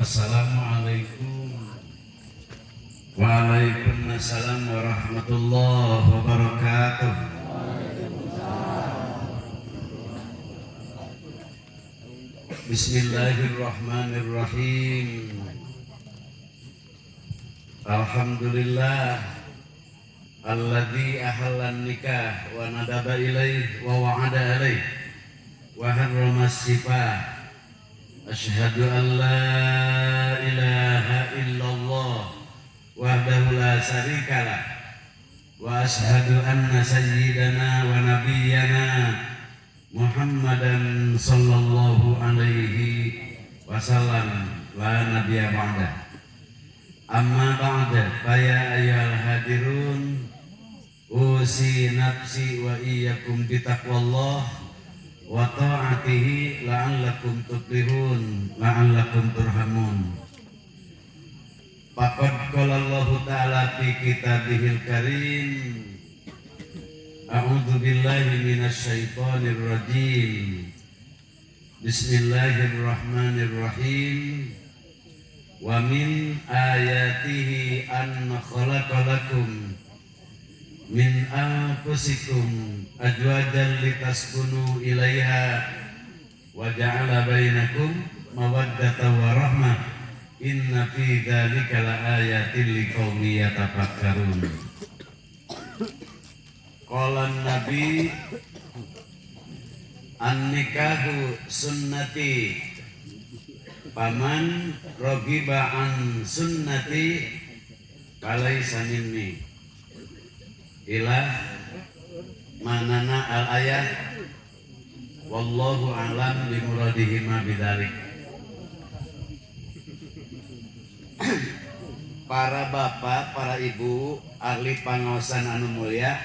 Assalamualaikum. Waalaikumsalam warahmatullahi wabarakatuh. Bismillahirrahmanirrahim. Alhamdulillah alladzi ahallan nikah wa nadaba ilaih wa wa'ada alaih wa harrama sifah. Asyhadu an la ilaha illallah wahdahu la syarikalah wa asyhadu anna sayyidana wa nabiyyana Muhammadan sallallahu alaihi wasallam la nabiyya ba'da. Amma ba'da fa ya ayyuhal hadirun usi nafsi wa iyyakum bitaqwallah wa ta'atihi la'allakum tuflihun la'allakum turhamun. Faqad qala Allah ta'ala fi kitabihil karim a'udzu billahi minasy syaithanir rajim. Bismillahirrahmanirrahim. Wa min ayatihi an khalaqalakum min anfusikum azwajan litaskunu ilaiha wa ja'ala bainakum mawaddatan wa rahmah inna fi dzalika laayatin liqaumin yatafakkarun. Qala Nabi an-nikahu sunnati paman raghiba an sunnati falaysa minni ila manana al-ayat wallahu a'lam bimuradihi ma bidzalik. Para bapak, para ibu, ahli pangaosan anu mulia,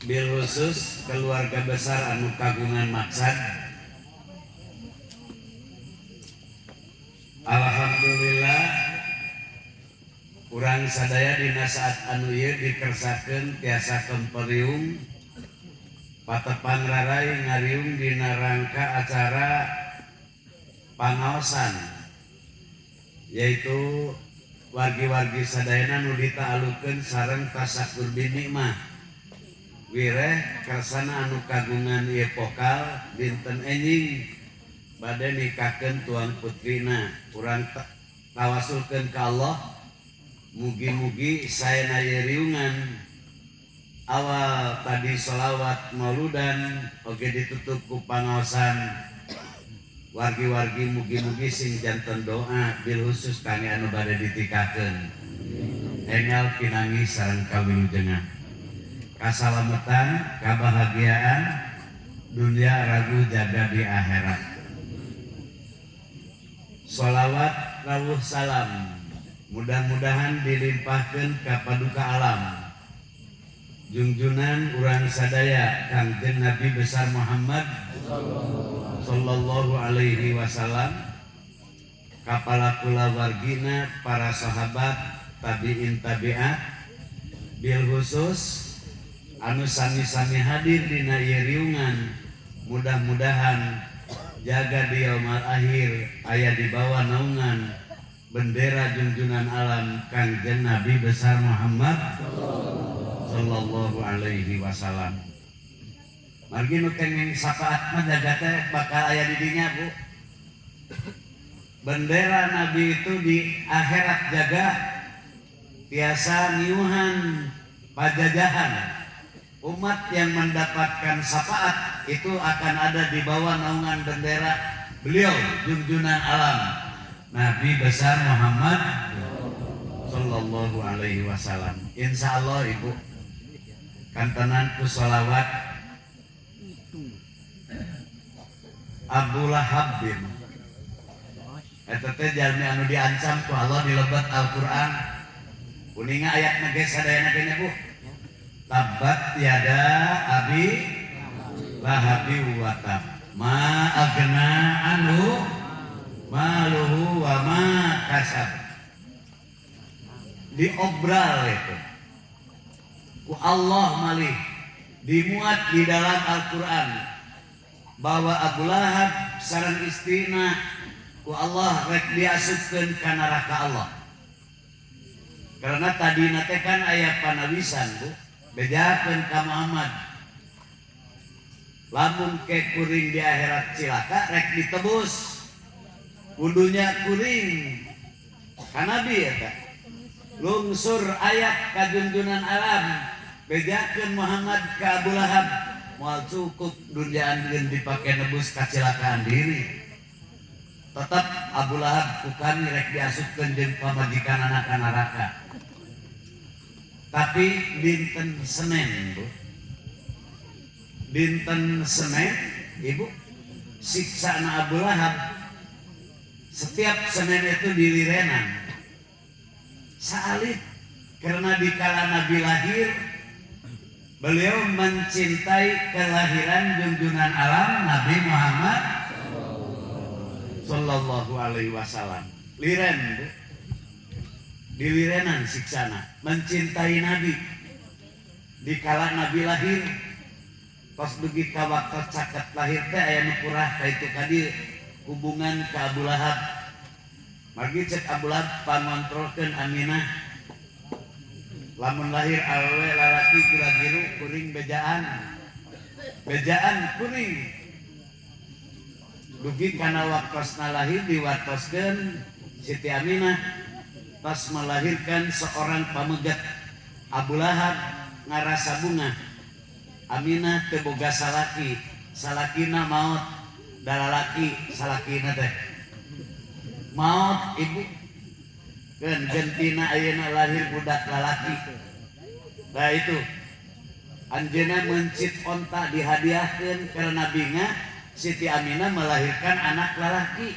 bil khusus keluarga besar anu kagungan maksad, alhamdulillah urang sadaya dina saat anu ieu dikersakeun tiasa kemperiung patepan rarai ngariung dina rangka acara pangaosan, yaitu wargi-wargi sadayana nu ditaalukeun sareng tasakur binikmah wireh kersana anu kagungan ieu pokal dinten enjing bade nikahkeun tuan putrina. Urang tawasulkeun ka Allah mugi-mugi saena riungan awal tadi sholawat mauludan oge ditutup ku pangaosan wargi-wargi mugi-mugi sing janten doa bil khusus kangge anu bade ditikahkeun enggal pinangi sareng kawilujengan kasalametan kabahagiaan dunia ragu jaga di akhirat. Sholawat rawuh salam mudah-mudahan dilimpahkan ke paduka alam junjunan urang sadaya Kangjeng Nabi besar Muhammad sallallahu alaihi wasallam, kapala kulawargina, para sahabat, tabi'in tabi'at, bil khusus anu sami-sami hadir dina ieu riungan. Mudah-mudahan jaga di yaumul akhir aya di bawah naungan bendera junjunan alam Kangjeng Nabi besar Muhammad sallallahu alaihi wasallam. Margi nu kenging sapaat mah jaga teh bakal aya di dinya, Bu. Bendera Nabi itu di akhirat jaga tiasa niuhan pajajahan. Umat yang mendapatkan syafaat itu akan ada di bawah naungan bendera beliau junjunan alam Nabi besar Muhammad sallallahu alaihi wasallam. Insyaallah Ibu kantenan ku sholawat Abu Lahab bin eta teh jalmi anu diancam ku Allah di lebat Al-Qur'an. Kuninga ayatna ge sadayana ge Bu. Tabat yada abi lahabi wa tab ma agna anu maluhu wa ma kasab. Diobral itu ku Allah malih dimuat di dalam Al-Quran bahwa Abu Lahab sareng istrina ku Allah rek diasupkeun ka neraka Allah. Karena tadi nate kan aya panawisan Bu, bejakeun ka Muhammad. Lamun ke kuring di akhirat cilaka rek ditebus. Kudunya kuring ka Nabi eta. Lungsur ayat ka junjunan alam, bejakeun Muhammad ka Abu Lahab. Moal cukup dunjaan geun dipake nebus kacilakaan diri. Tetap Abu Lahab ku kami rek diasupkeun jeung pamajikanana ka neraka. Tapi dinten Senin Bu, dinten Senin Ibu siksana Abu Lahab setiap Senin itu dilirenan saalit karena dikala Nabi lahir beliau mencintai kelahiran junjunan alam Nabi Muhammad Sallallahu Alaihi Wasallam. Liren Bu, dilirenan siksana mencintai Nabi dikala Nabi lahir. Pas dugi ka waktu caket lahir teh aya nu kurah ka itu kadi hubungan ka Abu Lahab. Margi cek Abu Lahab pangontrolkeun Aminah. Lamun lahir awewe lalaki kira-kira kuring bejaan. Bejaan kuring. Dugi kana waktosna lahir diwatoskeun Siti Aminah pas melahirkan seorang pamegat. Abu Lahab ngarasa bunga. Aminah teu boga salaki, salakina maot, dalalaki salakina teh maot ibu. Keun gentina ayeuna lahir budak lalaki. Nah itu anjeunna mencit onta dihadiahkeun karena Nabi Siti Aminah melahirkan anak lalaki.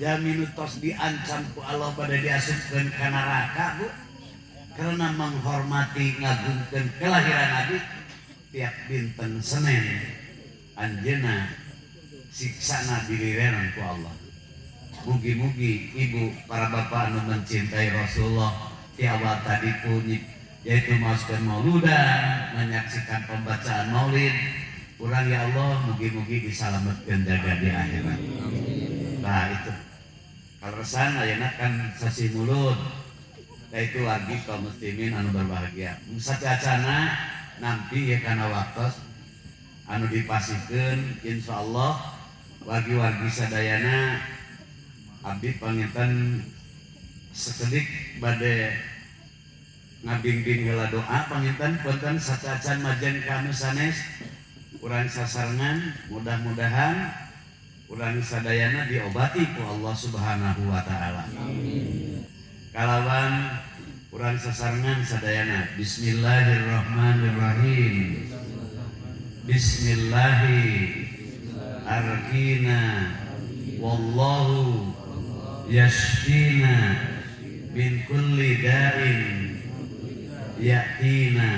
Jaminu tos diancam ku Allah pada diasupkeun ka neraka Bu. Karena menghormati ngagungkeun kelahiran Nabi tiap dinten Senin anjeunna siksana dilirenan ku Allah. Mugi-mugi ibu para bapak anu mencintai Rasulullah ti awal tadi kunyit yaitu masukkan mauludan, menyaksikan pembacaan maulid. Urang ya Allah mugi-mugi disalametkeun jaga di akhirat. Nah itu kaleresan ayeuna kan sasi mulut. Itu lagi kaum muslimin anu berbahagia. Satacana nampi ya kana waktos anu dipasikeun insyaallah wagi-wagi sadayana abdi panginten sekedik bade ngabimbing heula doa panginten punten satacan majen kanu sanes urang sasarengan mudah-mudahan urang sadayana diobati ku Allah Subhanahu wa taala. Amin. Kalawan urang sasarengan sadayana Bismillahirrahmanirrahim. Bismillahi arkina wallahu yashfina min kulli da'in ya'tina.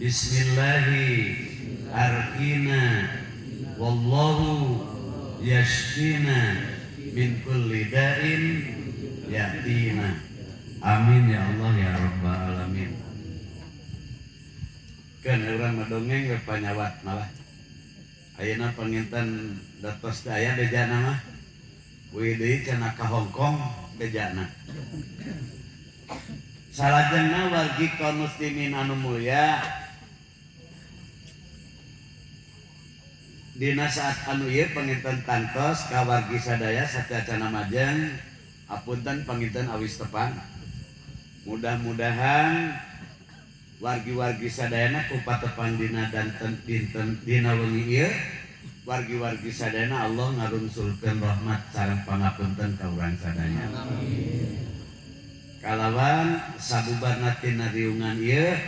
Bismillahi arkina wallahu yashfina min kulli da'in ya'tina. Amin ya Allah ya Rabbal Alamin. Kan urang madongeng we panyawat malah ayeuna panginten datos teh aya bejana mah we deui cenah ka Hongkong bejana. Salajengna wargi kaum muslimin anu mulya dina saat anu ieu panginten tantos ka wargi sadaya sateuacan majeng apunten panginten awis tepang. Mudah-mudahan wargi-wargi sadayana ku patepang dina dinten dina wengi ieu wargi-wargi sadayana Allah ngarungsulkeun rahmat sareng pangapunten ka urang sadaya. Amin. Kalawan sabubarna tina riungan ieu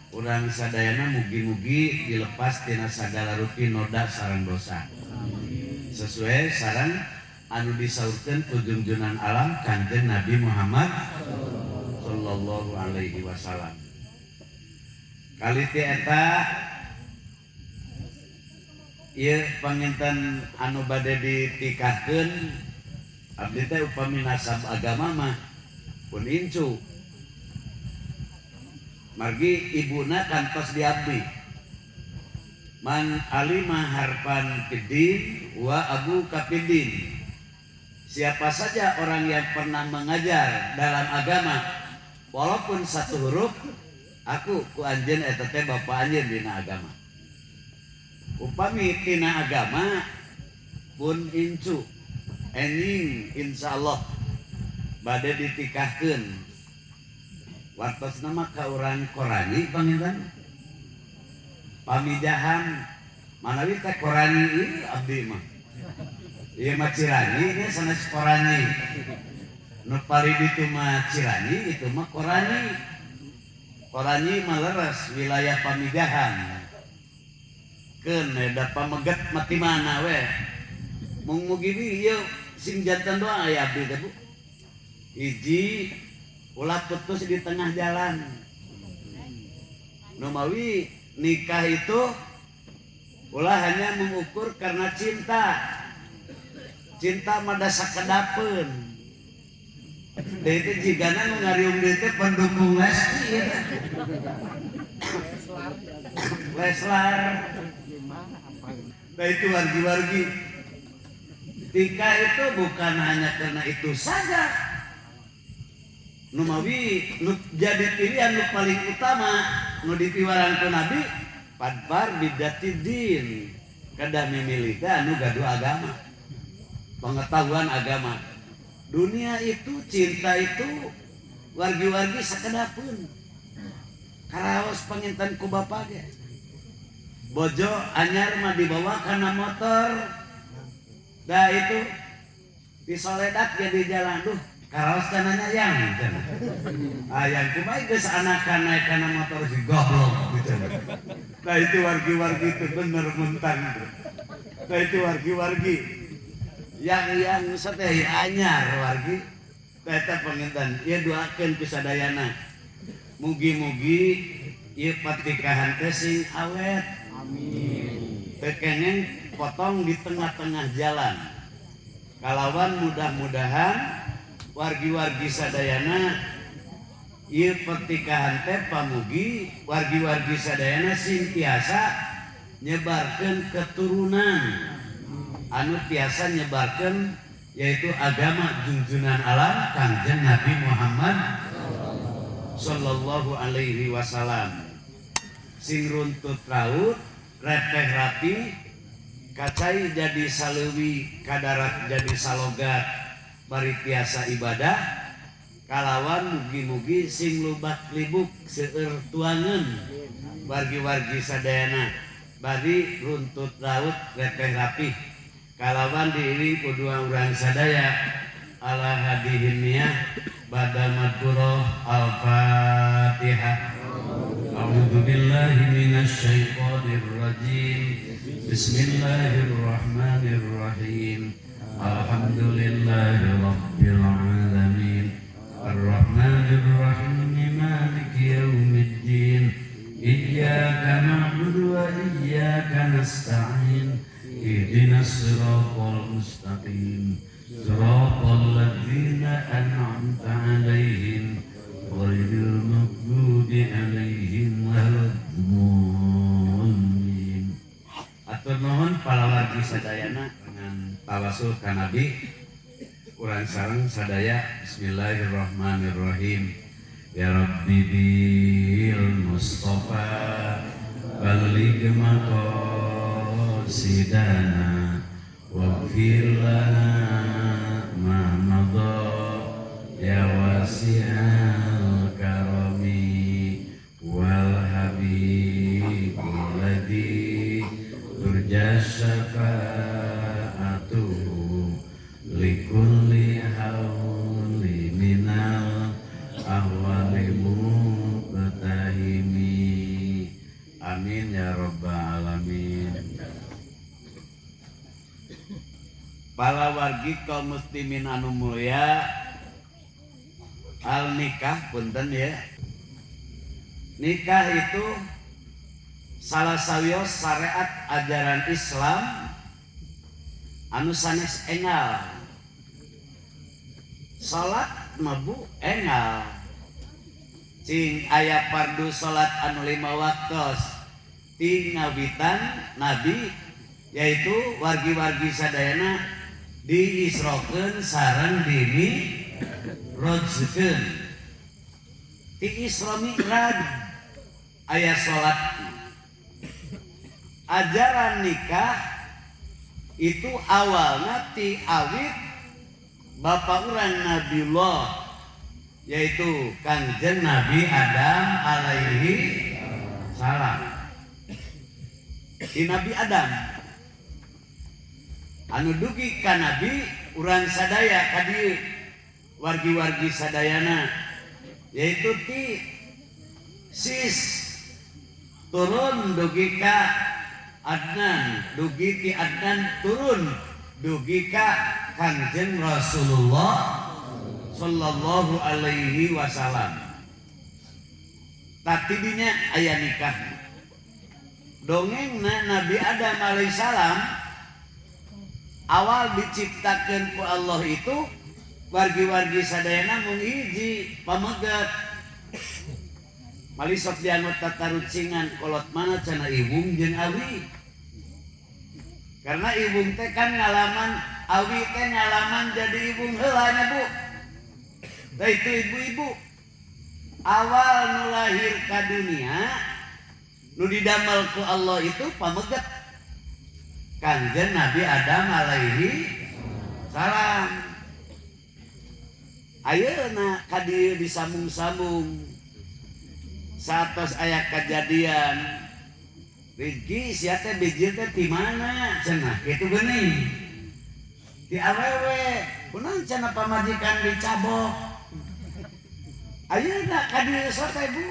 urang sadayana mugi-mugi dilepas tina sagala rupi noda sareng dosa. Amin. Sesuai sareng anu disaurkeun ku junjunan alam Kanjeng Nabi Muhammad Sallallahu Alaihi Wasallam. Kali ti eta ieu panginten anu bade ditikahkeun abdi teh upami nasab agama mah pun incu. Margi ibuna kantos diabdi. Man alima harpan fiddin wa abu kafiddin. siapa saja orang yang pernah mengajar dalam agama walaupun satu huruf, aku ku anjeun eta teh bapa anjeun dina agama. Upami tina agama pun incu enjing insyaallah bade ditikahkeun wartosna mah ka urang Korani panginten pamijahan manawi teh Korani ieu abdi mah ieu mah Cirani nya sanes Korani nu paling itu mah Cirani itu mah Korani mah leres wilayah pamijahan keun da pameget mati mana we mung mugi ieu sing jantan doang aya abdi teh Bu hiji ulah putus di tengah jalan nu mawi nikah itu ulah hanya mengukur karena cinta mah da sakedapeun da itu jigana nu ngariung deui teh pendukung Lesti Leslar nah itu wargi-wargi tika itu bukan hanya karena itu saja nu mawi nu jadi pilihan nu paling utama nu dipiwaran ku Nabi padbar bidatidin kada mimilih teh anu gaduh agama pengetahuan agama dunia itu cinta itu wargi-wargi sakedapeun karaos panginten ku bapa ge bojo anyar mah dibawa kana motor dah itu disoledak jadi jalan duh karaos cananya yang yang kumaha geus anakan naik kana motor si goblok gitu. Nah itu wargi-wargi itu bener mentang. Nah itu wargi-wargi yang sateh anyar wargi eta panginten ieu doakeun ku sadayana mugi-mugi ieu patikahan teh sing awet amin teu kengeng potong di tengah-tengah jalan kalawan mudah-mudahan wargi-wargi sadayana ieu pertikahan teh pamugi wargi-wargi sadayana sing tiasa nyebarkeun keturunan anu tiasa nyebarkeun yaitu agama junjunan alam Kanjeng Nabi Muhammad sallallahu alaihi wasallam sing runtut raut repeh rapi kacai jadi saleuwi kadarat jadi salogat bari tiasa ibadah kalawan mugi-mugi sing lubak libuk seueur tuangeun wargi-wargi sadayana bari runtut raut repeh rapi kalawan diiring ku dua urang sadaya ala hadihimiyah bada madkurah al-fatihah a'udzu billahi minasy syaithanir rajim bismillahirrahmanirrahim alhamdulillahi rabbil alamin arrahmanir rahim maliki yaumiddin iyyaka na'budu wa iyyaka nasta'in ihdinas siratal mustaqim siratal ladzina an'amta 'alaihim ghairil maghdubi 'alaihim waladdallin. Atur nuhun palawargi sadayana dengan tawasul ka Nabi urang sareng sadaya bismillahirrahmanirrahim ya rabbi bil mustafa balligh maqasidana waghfir lana ma madha ya wasi'al karami wal habibul ladzi turja syafa'atuhu likulli hauli minal ahwali muqtahimi amin ya rabbal alamin. Para wargi kaum muslimin anu mulia al nikah punten ya nikah itu salah sawios syariat ajaran Islam anu sanes engal salat mabu engal cing aya fardu salat anu 5 waktos ting ngawitan Nabi yaitu wargi-wargi sadayana diisrokeun sareng dimi rojkeun ti Isra Mi'raj aya salat. Ajaran nikah itu awalnya ti awit bapak urang Nabiullah yaitu Kangjeng Nabi Adam alaihi salam. Di Nabi Adam anu dugi ka Nabi urang sadaya ka dieu wargi-wargi sadayana yaitu ti Sis turun dugi ka Adnan, dugi ti Adnan turun dugi ka Kangjeng Rasulullah sallallahu alaihi wasallam. Tapi dinya aya nikah. Dongengna Nabi Adam alaihissalam awal diciptakeun ku Allah itu wargi-wargi sadayana mun hiji pamegat. Mali sok dianut tatarucingan kolot mana cenah Ibung jeung Awi. Karena Ibung teh kan ngalaman, Awi teh ngalaman jadi Ibung heula nya Bu. Da itu ibu-ibu awal nu lahir ka dunia nu didamel ku Allah itu pamegat Kangjeng Nabi Adam alaihi salam. Ayeuna ka dieu disambung-sambung satos aya kejadian Rigi sia teh bijil teh ti mana cenah kitu geuning ti awewe kunaon cenah pamajikan dicabok ayeuna ka dieu sote Bu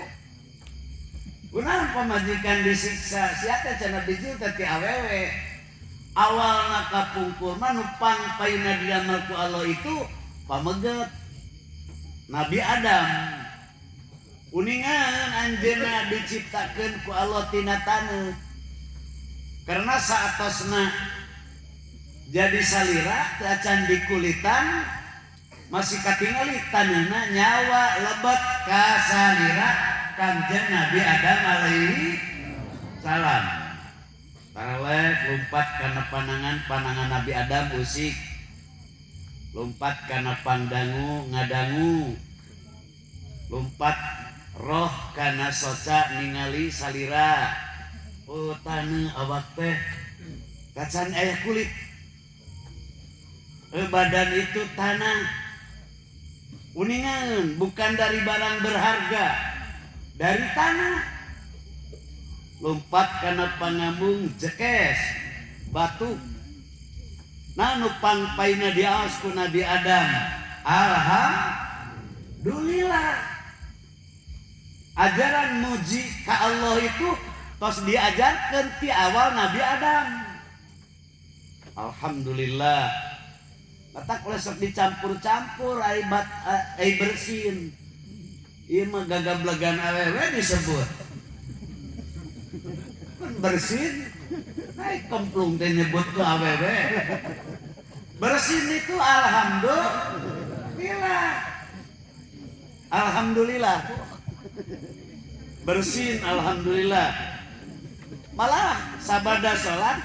kunaon pamajikan disiksa sia teh cenah bijil teh ti awewe awalna kapungkur mah nu pangpaina didamel ku Allah itu pameget Nabi Adam. Uningan anjeunna diciptakeun ku Allah tina taneuh. Karena saatosna jadi salira teu acan dikulitan masih katingali taneuhna nyawa lebet ka salira Kangjeng Nabi Adam alaihi salam. Tareleh lompat kana panangan Nabi Adam usik. Lompat kana pandangu ngadangu. Lompat roh kana soca ningali salira. Oh taneuh awak teh kacan aya kulit. Badan itu tanah. Uningan bukan dari barang berharga, dari tanah. Lompat kana pangambung jekes batu. Nah nu pangpaina diaos ku Nabi Adam. Alhamdulillah. Ajaran muji ka Allah itu tos diajarkeun ti awal Nabi Adam. Alhamdulillah. Matak oleh sok dicampur-campur ai bersin. Ieu mah gagablegan awewe disebut. Kan bersin. Ai kemplung teh nyebut ku awewe. Bersin itu alhamdulillah. Alhamdulillah. Bersin alhamdulillah. Malah sabada salat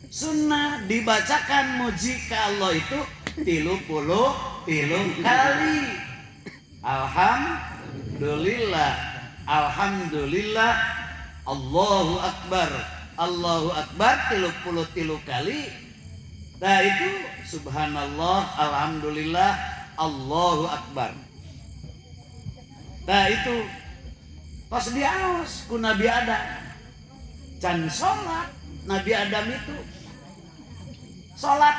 sunnah dibacakan muji ka Allah itu 33 kali. Alhamdulillah. Alhamdulillah. Allahu akbar. Allahu akbar 33 kali. Nah itu subhanallah, alhamdulillah, Allahu akbar. Nah itu pas diaos ku Nabi Adam can salat Nabi Adam itu salat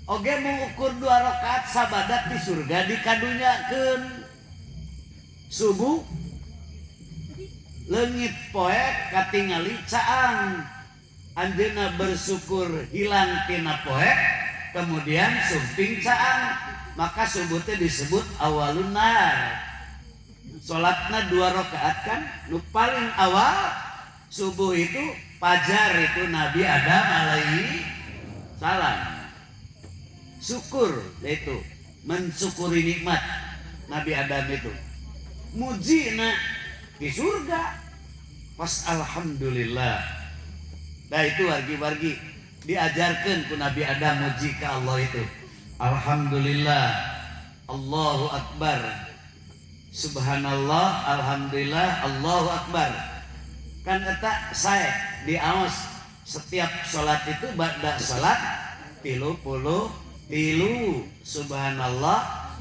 oge mengukur 2 rakaat sabadat di surga dikadunyakeun subuh leungit poek katingali caang anjeunna bersyukur hilang tina poek kemudian sumping caang maka subuh teh disebut awalun nahar. Salatna 2 rakaat kan nu paling awal subuh itu fajar itu Nabi Adam alaihi salam. Syukur itu mensyukuri nikmat Nabi Adam itu. Mujina di surga pas alhamdulillah. Nah itu wargi-wargi diajarkan ku Nabi Adam muji ka Allah itu. Alhamdulillah, Allahu Akbar, Subhanallah, Alhamdulillah, Allahu Akbar. Kan eta sae diaos setiap salat itu ba'da salat 33 Subhanallah,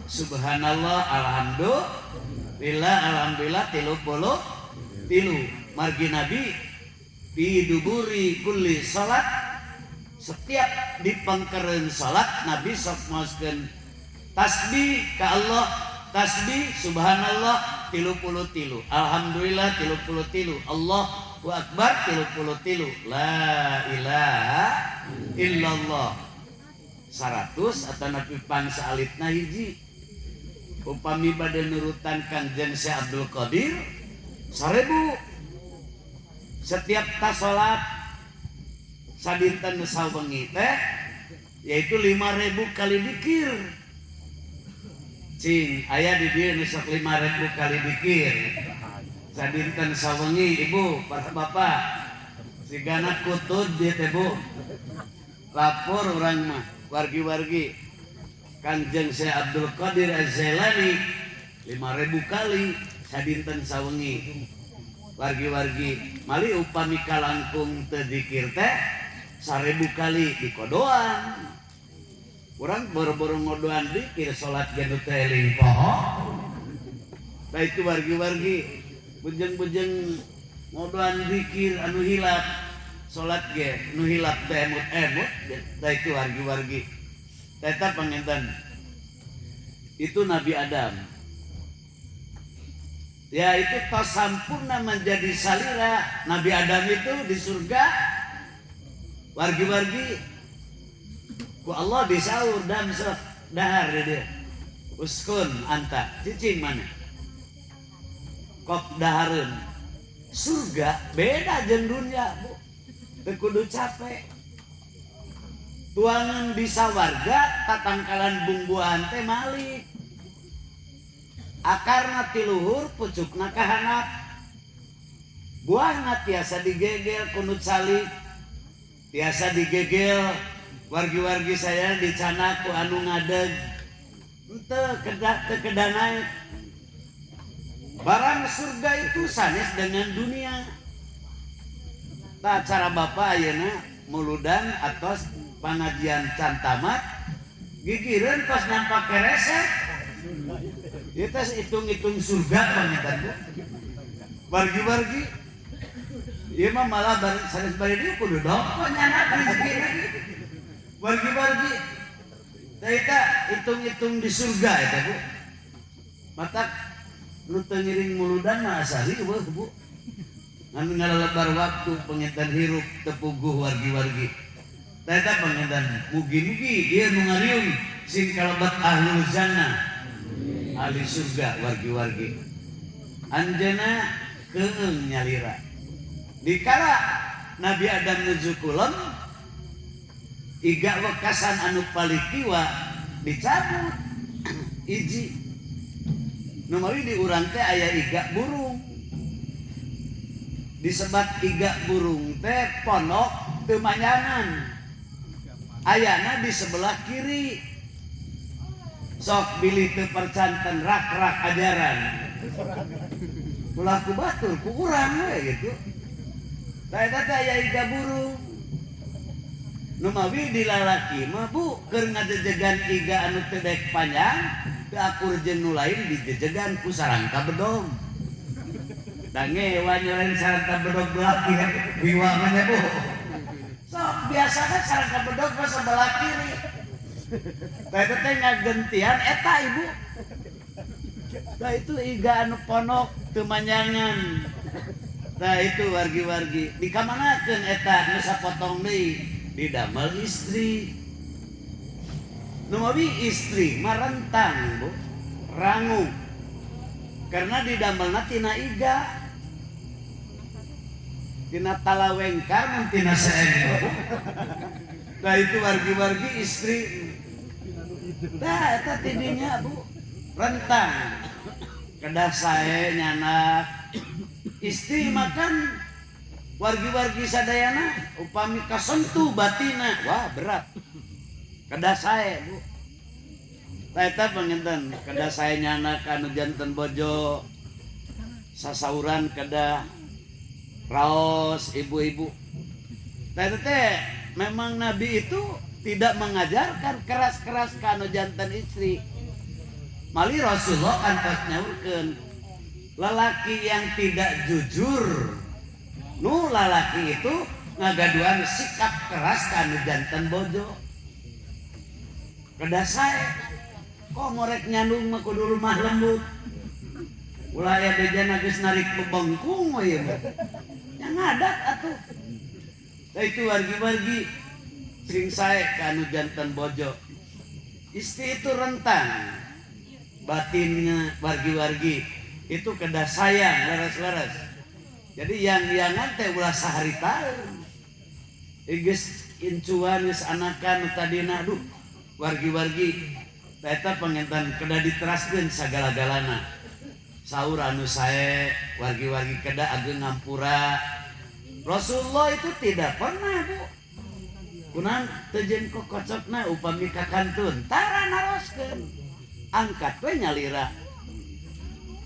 Subhanallah, Alhamdulillah, Alhamdulillah 33. Margi Nabi di duburi kulli salat, setiap di pangkeren salat Nabi sok maoskeun tasbih ka Allah, tasbih subhanallah 33, alhamdulillah 33, Allahu akbar 33, la ilaha illallah 100 atau nabi pangsa alitna hiji. Upami bade nurutan Kangjeng Syekh Abdul Qadir 1000 setiap tas salat sadinten sawengi teh yaitu 5000 kali dikir. Cing aya di dieu nu sok 5000 kali dikir sadinten sawengi. Ibu bapak sigana kutud dieu teh Bu, lapor urang mah wargi-wargi Kangjeng Syekh Abdul Qadir Az-Zailani 5000 kali sadinten sawengi. Wargi-wargi mali upami kalangkung teu dikir teh 1000 kali dikodoan. Urang boro-boro ngodoan dikir salat geus teu eling poho. Da itu wargi-wargi bujeng-bujeng ngodoan dikir anu hilap, salat ge nu hilap teh emut-emut. Da itu wargi-wargi. Eta panginten. Itu Nabi Adam. Ya itu tos sampurna menjadi salira Nabi Adam itu di surga. Wargi-wargi ku Allah disaur dan dahar dia uskun anta cicing mana kok dahareun surga beda jeung dunia Bu, teu kudu capek. Tuangan di sawarga tatangkalan bumbuhan teh malik, akarna ti luhur pucukna ka handap, buahna tiasa digegel kunut salik, tiasa digegel wargi-wargi saya dicana ku anu ngadeg henteu kedah naik. Barang surga itu sanes dengan dunia. Tah cara Bapak ayeuna muludan atos pangajian can tamat gigireun pas nampak keresek. Ieu teh hitung-hitung surga pangitan Bu. Wargi-wargi ieu mah malah sanes bari dieu kudu dongko nyana rezekina. Wargi-wargi teh eta hitung-hitung di surga eta Bu. Matak nu teu ngiring muludan mah asali Bu. Anu ngalelebar waktu pengintan hirup tepuguh wargi-wargi. Teh eta pengintan mugi-mugi ieu nu ngariung sing kalebat ahlul jannah, ahli surga wargi-wargi. Anjeunna keung nyalira. Dikala Nabi Adam nuju kulem, iga wekasan anu palikiwa dicabut iji. Nu mawi di urang teh aya iga burung. Disebat iga burung teh ponok teu manyangan. Ayana di sebelah kiri. Sok bilih teu percanten rak-rak ajaran. Ulah ku batur ku urang we gitu. Tah eta teh aya iga burung. Nu mawi di lalaki mah Bu keur ngajejegan iga anu teu dek panjang, teu akur jeung nu lain dijejegan ku sarangka bedog. Da ngewa nyoren sarangka bedog belah kiri wiwa mah nya Bu. Sok biasana sarangka bedog mah sebelah kiri. Tah eta teh ngagentian eta Ibu. Tah itu iga anu ponok teu manyangan. Tah itu wargi-wargi dikamanakeun eta nu sapotong deui didamel istri. Nu mawi istri mah rentang Bu, rangu. Karena didamelna tina iga, tina talawengkar mun tina seeng. Nah itu wargi-wargi istri. Nah eta tidinya Bu, rentang. Kedah sae nyanak. Istri makan wargi-wargi sadayana upami kasentuh batina wah berat kedah sae Bu eta panginten kedah sae nyana kanu janten bojo sasauran kedah raos ibu-ibu eta teh memang Nabi itu tidak mengajarkan keras-keras kanu janten istri mali Rasulullah kantos nyaurkeun lalaki yang tidak jujur nu lalaki itu ngagaduan sikap keras kanu janten bojo kedah sae kok morek nyandung mah kudu rumah lembut ulah aya bejana geus narik bebengkung we yang ngadat atuh da itu wargi-wargi sing sae kanu janten bojo istri itu rentang batinnya wargi-wargi itu kedah sayang leres-leres jadi yang teh ulah sahari tahu geus incuan geus anakan tadina aduh wargi-wargi eta panginten kedah diteraskeun sagala-galana saur anu sae wargi-wargi kedah ageung ngampura Rasulullah itu tidak pernah Bu kunaon teu jeung kokocotna upami kakantun tara naroskeun angkat we nyalira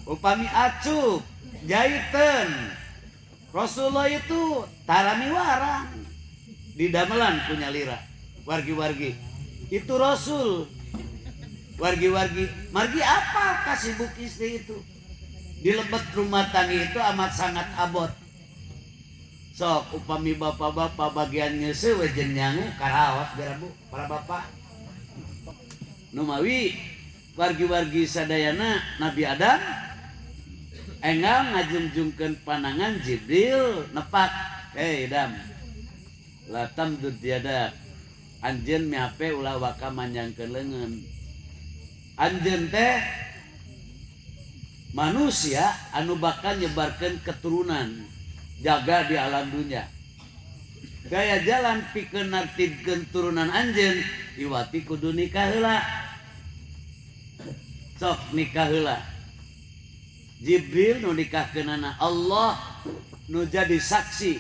upami acup jaiteun Rasulullah itu tarami warang di damelan punya lira wargi-wargi itu Rasul wargi-wargi margi apa kasibuk istri itu di lebet rumah tangga itu amat sangat abot sok upami bapak-bapak bagian ngeuseuh we jeung nyangu karaos biar Bu para bapak numawi wargi-wargi sadayana Nabi Adam enggal ngajungjungkeun panangan Jibril nepak Dam latam dudiada anjeun miape ulah waka manjangkeun leungeun anjeun teh manusia anu bakal nyebarkeun keturunan jaga di alam dunia gaya jalan pikeun nartibkeun turunan anjeun iwati kudu nikah heula sok nikah heula Jibril nu nikahkeunana Allah nu jadi saksi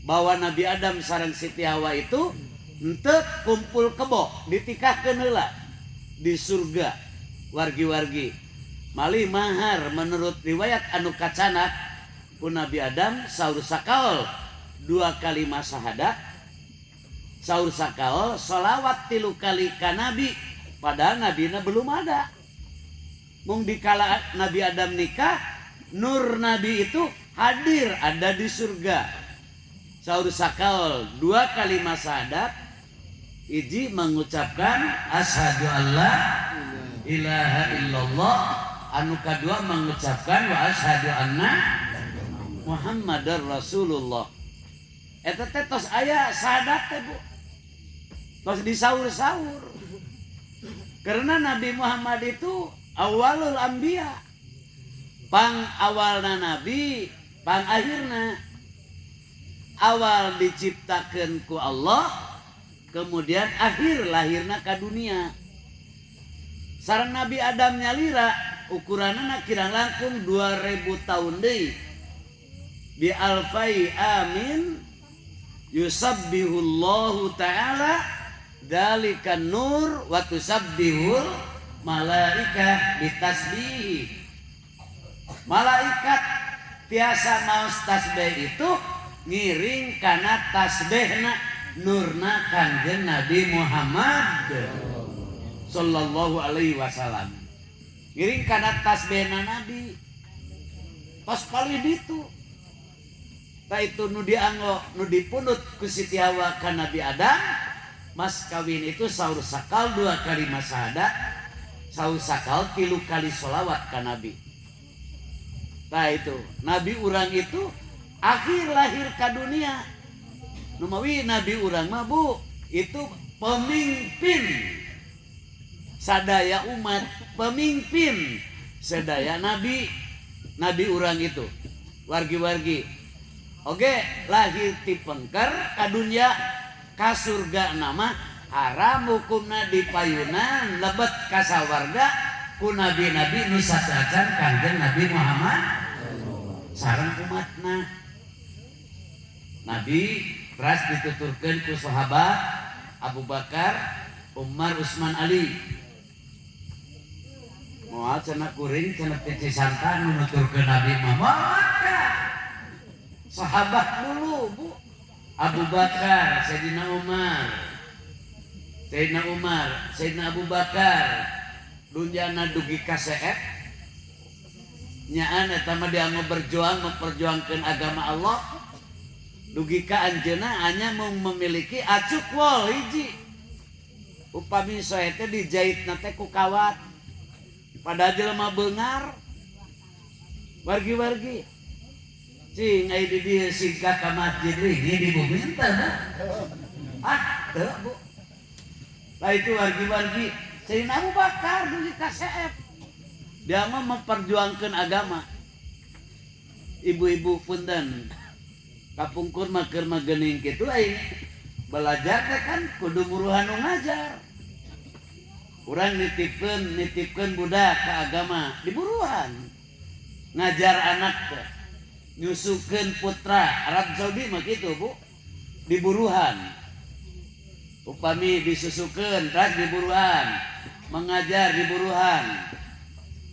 bahwa Nabi Adam sareng Siti Hawa itu henteu kumpul kebo ditikahkeun heula di surga wargi-wargi mali mahar menurut riwayat anu kacanat ku Nabi Adam saur sakaol 2 kalimat syahadat saur sakaol sholawat 3 kali ka Nabi padahal nabina belum ada mung dikala Nabi Adam nikah nur Nabi itu hadir ada di surga saur sakaol 2 kalimat syahadat iji mengucapkan asyhadu alla ilaha illallah anu kadua mengucapkan wa asyhadu anna Muhammadar Rasulullah eta teh tos aya syahadat teh Bu tos disaur-saur karena Nabi Muhammad itu awalul anbiya pang awalna nabi pang akhirna awal diciptakeun ku Allah kemudian akhir lahirna ka dunia sareng Nabi Adam nyalira ukuranna kirang langkung 2000 tahun deui bi alfai amin yusabbihullahu ta'ala dzalikan nur wa tusabbihul malaikah bitasbih malaikat tiasa maos tasbih itu ngiring kana tasbihna nurna kanjeng Nabi Muhammad sallallahu alaihi wasallam ngiring kana tasbihna Nabi pas paling ditu ta itu nu dianggo nu dipunut ku Siti Hawa ka Nabi Adam mas kawin itu saur sakal 2 kalimat syahadat saur sakal 3 kali sholawat ka Nabi. Nah itu Nabi urang itu akhir lahir ka dunia. Numawi Nabi urang mah Bu itu pemimpin sadaya umat, pemimpin sadaya Nabi urang itu wargi-wargi. Oke lahir ti pengker ka dunia ka surga nama haram hukumna di payunan lebet kasawarga ku nabi-nabi nu sacacan kanjeng Nabi Muhammad sareng umatna Nabi teras dituturkeun ku sahabat Abu Bakar, Umar, Utsman, Ali. Moal cenah kuring cenah teh santan nuturkeun Nabi mah sahabat dulu Bu. Abu Bakar, Sayyidina Umar, Sayyidina Abu Bakar, dunyana dugi ka seep nyaan eta mah dia memperjuangkeun agama Allah. Dugi ka anjeunna hanya mau memiliki acuk wol hiji. Upami soe teh dijahitna teh ku kawat. Pada jelema beungar. Wargi-wargi. Cing aya di dieu singkat ka masjid ini di bumi teh. Teu Bu. Lah itu wargi-wargi Sayyidina Abu Bakar dugi ka seep. Dia mah memperjuangkeun agama. Ibu-ibu punten kapungkur mah keur magening kitu aing belajar teh kan kudu muruhan nu ngajar. Urang nitipkeun budak ka agama diburuhan. Ngajar anak teh nyusukeun putra Arab Saudi mah kitu Bu. Diburuhan. Upami disusukeun teras diburuhan. Mengajar diburuhan.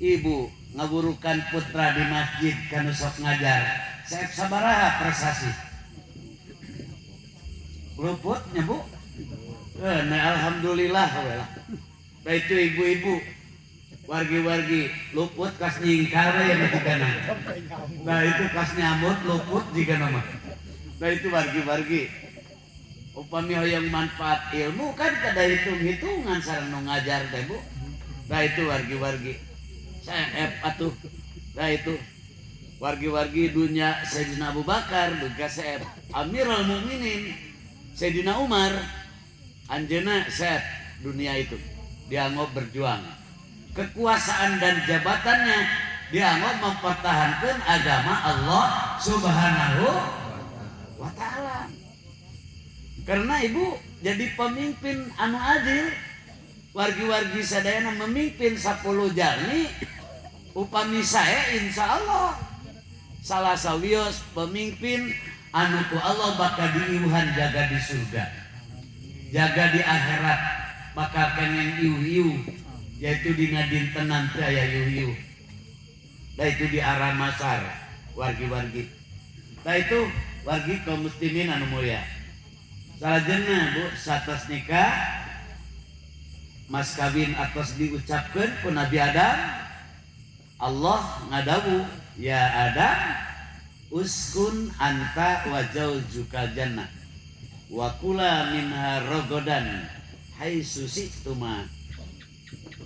Ibu ngaburukan putra di masjid kanu sok ngajar. Saep sabaraha prestasi luputnya Bu. Alhamdulillah we lah. Da itu ibu-ibu wargi-wargi luput kas nyingkar we ya jigana. Nah itu kas nyamut luput jigana mah. Nah itu wargi-wargi upami hoyong manfaat ilmu kan kada hitung-hitungan sareng nu ngajar teh Bu. Nah itu wargi-wargi saep atuh. Nah itu wargi-wargi dunia Sayyidina Abu Bakar duga saeb Amirul Mukminin Sayyidina Umar anjeunna saeb dunia itu dianggap berjuang kekuasaan dan jabatannya dianggap mempertahankan agama Allah Subhanahu wa taala. Karena ibu jadi pemimpin anu adil, wargi-wargi sadayana memimpin 10 jalmi upami saya insyaallah salah sawios pemimpin anu ku Allah bakal diiuhan jaga di surga, jaga di akhirat bakal kengen iu-iu, yaitu dina dintenan teh aya iu-iu. Da itu di arah masar wargi-wargi. Da itu wargi kaum muslimin anu mulia. Salajengna Bu satos nikah mas kawin atos diucapkeun ku Nabi Adam. Allah ngadawu, ya Adam uskun anta wa zaujukal jannah wa kula minha rogodan haitsu si'tuma.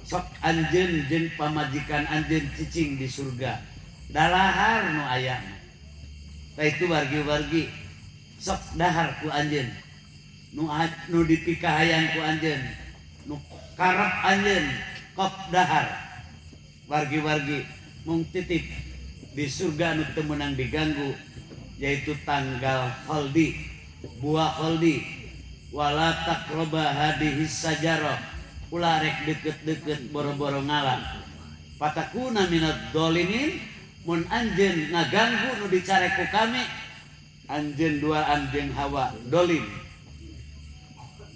Sok anjeun jeung pamajikan anjeun cicing di surga dalahar nu aya. Tah itu wargi-wargi sok dahar ku anjeun nu dipikahayang ku anjeun nu karep anjeun kop dahar. Wargi-wargi mung titip di surga anu teu meunang diganggu, yaitu tanggal kholdi, buah kholdi. Wala taqraba hadhihi sajarah, ulah rek deukeut-deukeut boro-boro ngalam. Patakuna minad dzalimin, mun anjeun ngaganggu nu dicare ku kami, anjeun duaan jeung Hawa dolim.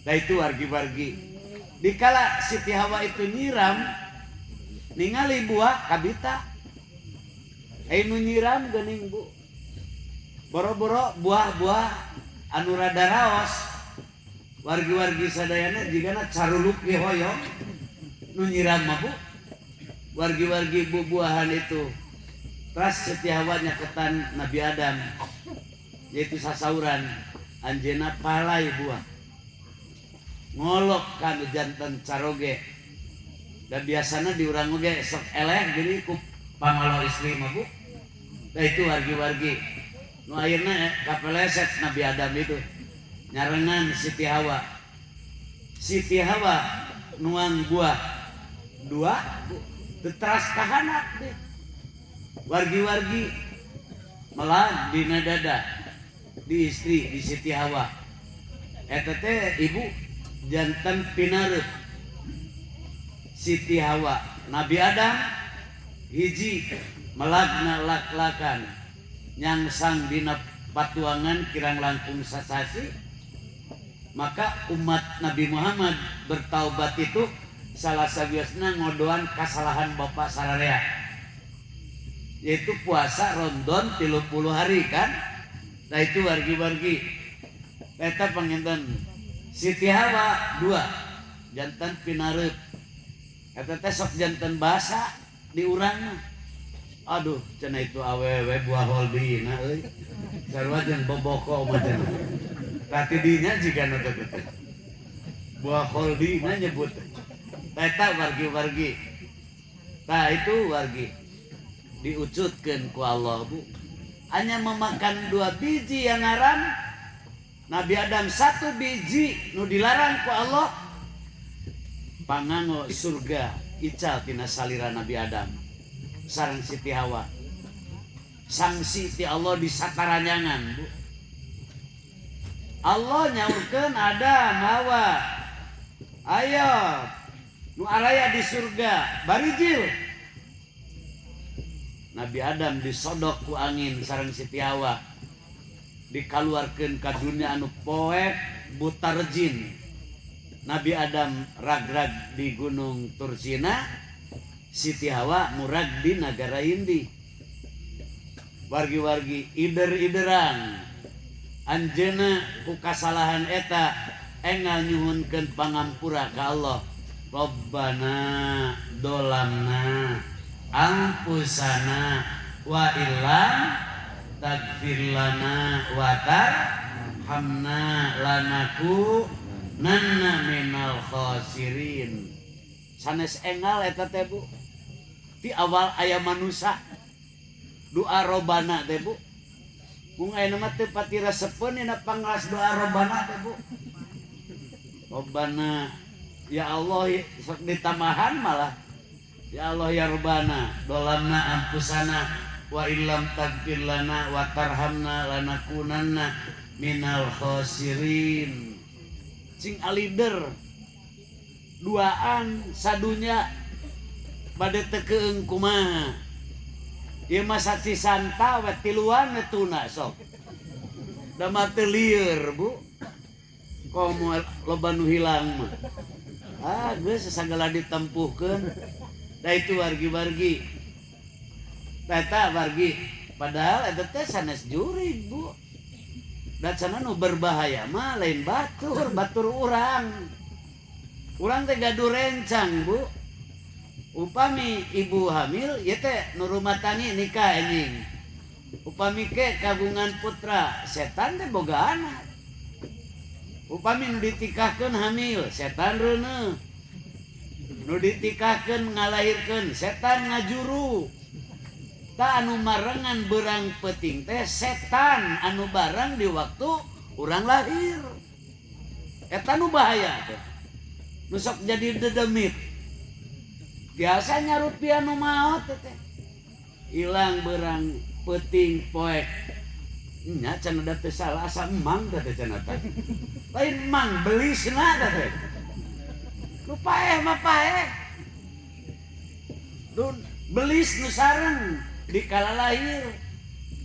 Da itu wargi-wargi dikala Siti Hawa itu nyiram ningali buah kabita nu nyiram geuning Bu boro-boro buah-buah anu rada raos. Wargi-wargi sadayana jigana caruluk ge hoyong nu nyiram mah Bu. Wargi-wargi buah-buahan itu teras Siti Hawa nyaketan Nabi Adam yaitu sasauran anjeunna palai buah ngolok kana janten caroge. Dan biasanya di urang oge sok eleh gini ku pangalo istri mah Bu. Da itu wargi-wargi nu ayeuna kapeleset Nabi Adam itu nyarengan Siti Hawa. Siti Hawa nuang buah dua teras kahanak deh. Wargi-wargi malah dina dada di istri di Siti Hawa. Eta teh ibu jantan pinareup Siti Hawa. Nabi Adam hiji melagna lak-lakan nyangsang dina patuangan kirang langkung sasasi, maka umat Nabi Muhammad bertaubat itu salah sabiosna ngodoan kesalahan Bapak sararea, yaitu puasa Ramadan 30 hari kan. Nah itu wargi-wargi eta panginten Siti Hawa 2 jantan pinareup eta teh sok jantan basa diurang. Aduh cenah itu awewe buah holdina euy sarua jeung boboko mah cenah tati dinya jigana teh buah holdina nyebut eta wargi-wargi. Nah itu wargi diucutkeun ku Allah Bu, hanya memakan 2 biji yang haram. Nabi Adam 1 biji nu dilarang ku Allah, pangango surga ical tina salira Nabi Adam sareng Siti Hawa. Sanksi ti Allah di sataranyangan Bu. Allah nyaurkeun Adam Hawa, ayo nu araya di surga barijil. Nabi Adam disodok ku angin sareng Siti Hawa, dikaluarkeun ka dunia anu poek buta rejin. Nabi Adam ragrag di Gunung Tursina, Siti Hawa murag di Nagara Indi. Wargi-wargi ider-ideran anjeuna ku kasalahan eta engal nyuhunkeun pangampura ka Allah. Rabbana dolamna anfusana wa illam tagfir lana wa tarhamna lanakunanna minal khasirin. Sanes engal eta teh Bu, ti awal aya manusia doa robana teh Bu. Mung ayeuna mah teu pati resepeun dina pangras doa robana teh Bu. Robana ya Allah sok ditamahan malah ya Allah ya Rabbana dolamna ampusana wa illam tagfir lana wa tarhamna lanakunanna minal khasirin. Cing alider duaan sadunya bade teu kumaha. Ieu mah saci santa we tiluan tuna sok. Da mah teu lieur Bu. Komo loba nu hilang mah. Ah geus sagala ditempuhkeun. Da itu wargi-wargi. Eta wargi padahal eta teh sanes jurig Bu. Da cenah nu berbahaya mah lain batur urang. Urang teh gaduh rencang Bu. Upami ibu hamil ieu teh nu rumah tani nikah anjing. Upami ke kagungan putra, setan teh boga anak. Upami nu ditikahkeun hamil, setan reuneuh. Nu ditikahkeun ngalahirkeun, setan ngajuru. Ta anu marengan beurang peuting teh setan anu bareng di waktu urang lahir. Eta nu bahaya teh. Nu sok jadi dedemit. Biasanya rupiah nu maot teh. Ilang beurang peuting poek. Nya cenah da teu salah asa emang teh cenah teh. Lain emang belisna teh. Nu paeh mah paeh. Dun belis nu sareng dikala lahir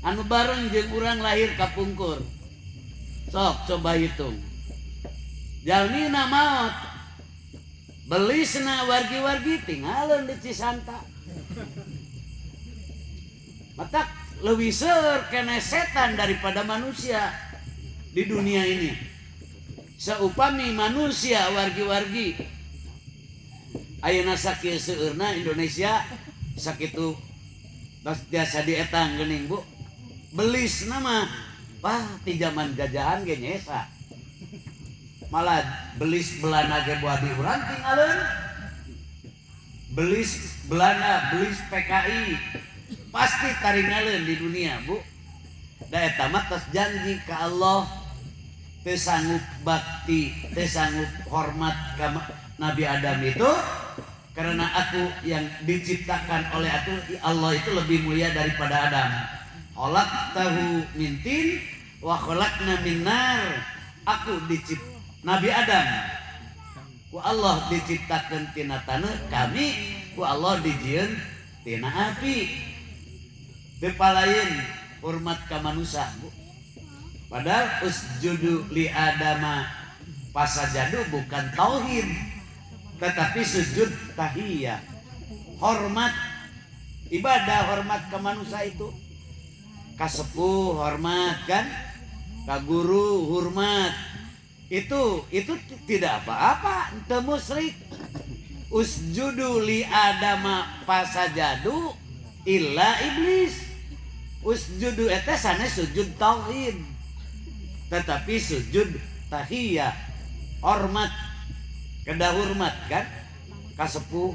anu bareng jeung urang lahir kapungkur. Sok coba hitung. Jalmina maot. Belisna wargi-wargi tinggalin di Cisanta. Matak leuwih seur kene setan daripada manusia di dunia ini. Saupami manusia wargi-wargi ayeuna sakieu seueurna Indonesia sakitu biasa dietang geuning Bu. Belisna mah ti zaman jajahan ge nyesa. Malah belis Belanda ge buah di urang tinggalin. Belis Belanda, belis PKI pasti taringalin di dunia Bu. Da eta mah tos janji ka Allah teu sanggup bakti, teu sanggup hormat ka Nabi Adam itu karena aku yang diciptakan oleh aku Allah itu lebih mulia daripada Adam. Khalaqtahu min tin wa khalaqna min nar. Aku diciptakan Nabi Adam ku Allah diciptakeun tina taneuh, kami ku Allah dijieun tina api. Teu palayeun hormat ka manusia Bu. Padahal usjudu li adama pasajadu bukan tauhid, tetapi sujud tahiyah, hormat, ibadah hormat ke manusia itu, ka sepuh hormat kan, ka guru hormat, itu tidak apa-apa, teu musyrik. Usjudu li adama pasajadu illa iblis. Usjudu eta sanes sujud tauhid, tetapi sujud tahiyah hormat, kedah hormat kan, kasepuh,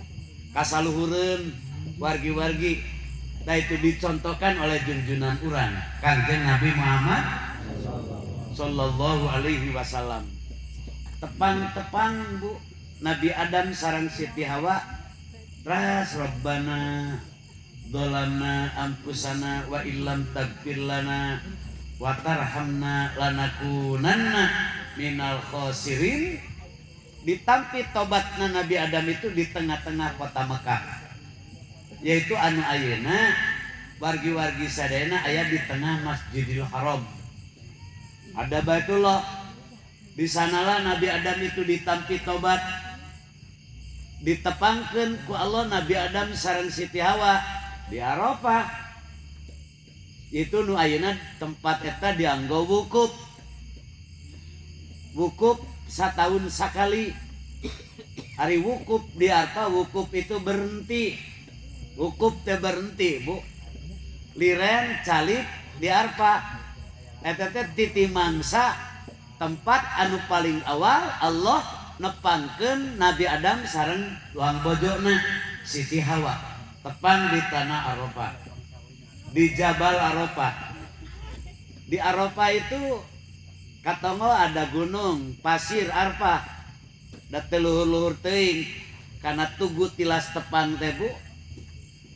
kasaluhureun, wargi-wargi. Nah itu dicontohkan oleh junjunan urang Kanjeng Nabi Muhammad sallallahu alaihi wasallam. Tepang-tepang Bu Nabi Adam sareng Siti Hawa, ras Rabbana dolamna ampusana wa illam tagfir lana wa tarhamna lanakunanna minal khosirin. Ditampi tobatna Nabi Adam itu di tengah-tengah kota Mekah, yaitu anu ayeuna wargi-wargi sadayana aya di tengah Masjidil Haram, ada Baitullah. Di sanalah Nabi Adam itu ditampi tobat, ditepangkeun ku Allah Nabi Adam sareng Siti Hawa di Arafah. Itu nu ayeuna tempat eta dianggo wukuf. Wukuf satahun sakali. Hari wukuf di Arafah, wukuf itu berhenti. Wukuf teh berhenti, Bu. Liren calik di Arafah. Eta teh titi mangsa tempat anu paling awal Allah nepangkeun Nabi Adam sareng tuang bojona Siti Hawa, tepang di tanah Arafah, di Jabal Arafah. Di Arafah itu katongo ada gunung pasir Arafah, da teu luhur-luhur teuing kana tugu tilas tepang teh Bu.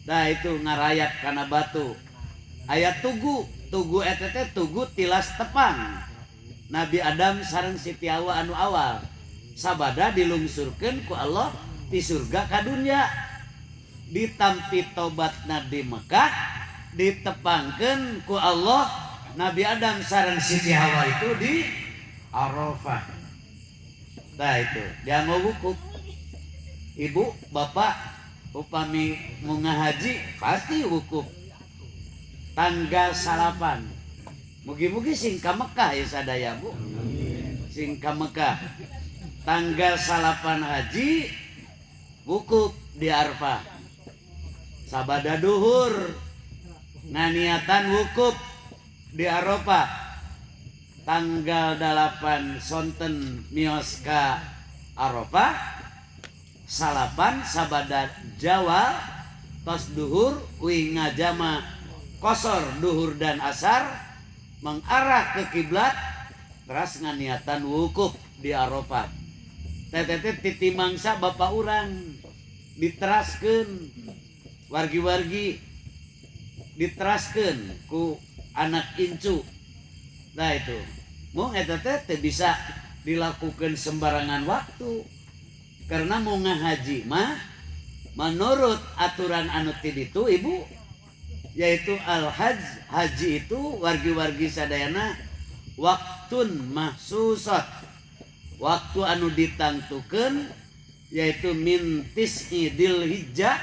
Da itu ngarayap kana batu. Aya tugu eta teh tugu tilas tepang. Nabi Adam sareng Siti Hawa anu awal sabada dilungsurkeun ku Allah di surga ka dunya. Ditampi tobatna di Mekah, ditepangkeun ku Allah Nabi Adam sareng Siti Hawa itu di Arafah. Nah itu dianggo wukuf. Ibu bapak upami mau ngahaji pasti wukuf tanggal 8. Mugi-mugi sing ka Mekah ya sadaya Bu. Sing ka Mekah tanggal 8 haji wukuf di Arafah. Sabada duhur nganiatan wukuf di Arafah. Tanggal 8 sonten mios ka Arafah. Salapan sabada Jawa tos duhur uing ngajama kosor duhur dan asar mengarah ke kiblat, terus nganiatan wukuf di Arafah. Teteh titi mangsa bapak urang diteraskeun wargi-wargi, diteraskeun ku anak incu. Nah itu mung eta teh bisa dilakukan sembarangan waktu, karena mau ngahaji mah menurut aturan anu ti ditu Ibu, yaitu al-hajj, haji itu wargi-wargi sadayana waktun mahsusat, waktu anu ditantukeun, yaitu min tis'i Dzulhijjah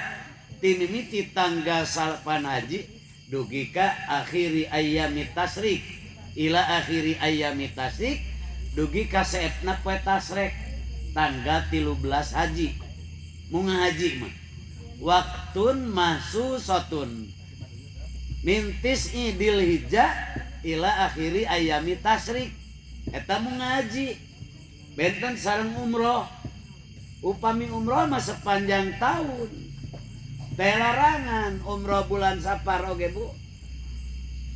ti mimiti tanggal 8 haji dugi ka akhiri ayyami tasyrik ila akhiri ayyami tasyrik dugi ka saepna poe tasrek tanggal 13 haji. Mun ngahaji mah waktun mahsusatun min tis'i Dzulhijjah ila akhiri ayyami tasyrik. Eta mun ngaji benten sareng umroh. Upami umroh mah sepanjang tahun. Teh larangan umroh bulan Sapar oge Bu.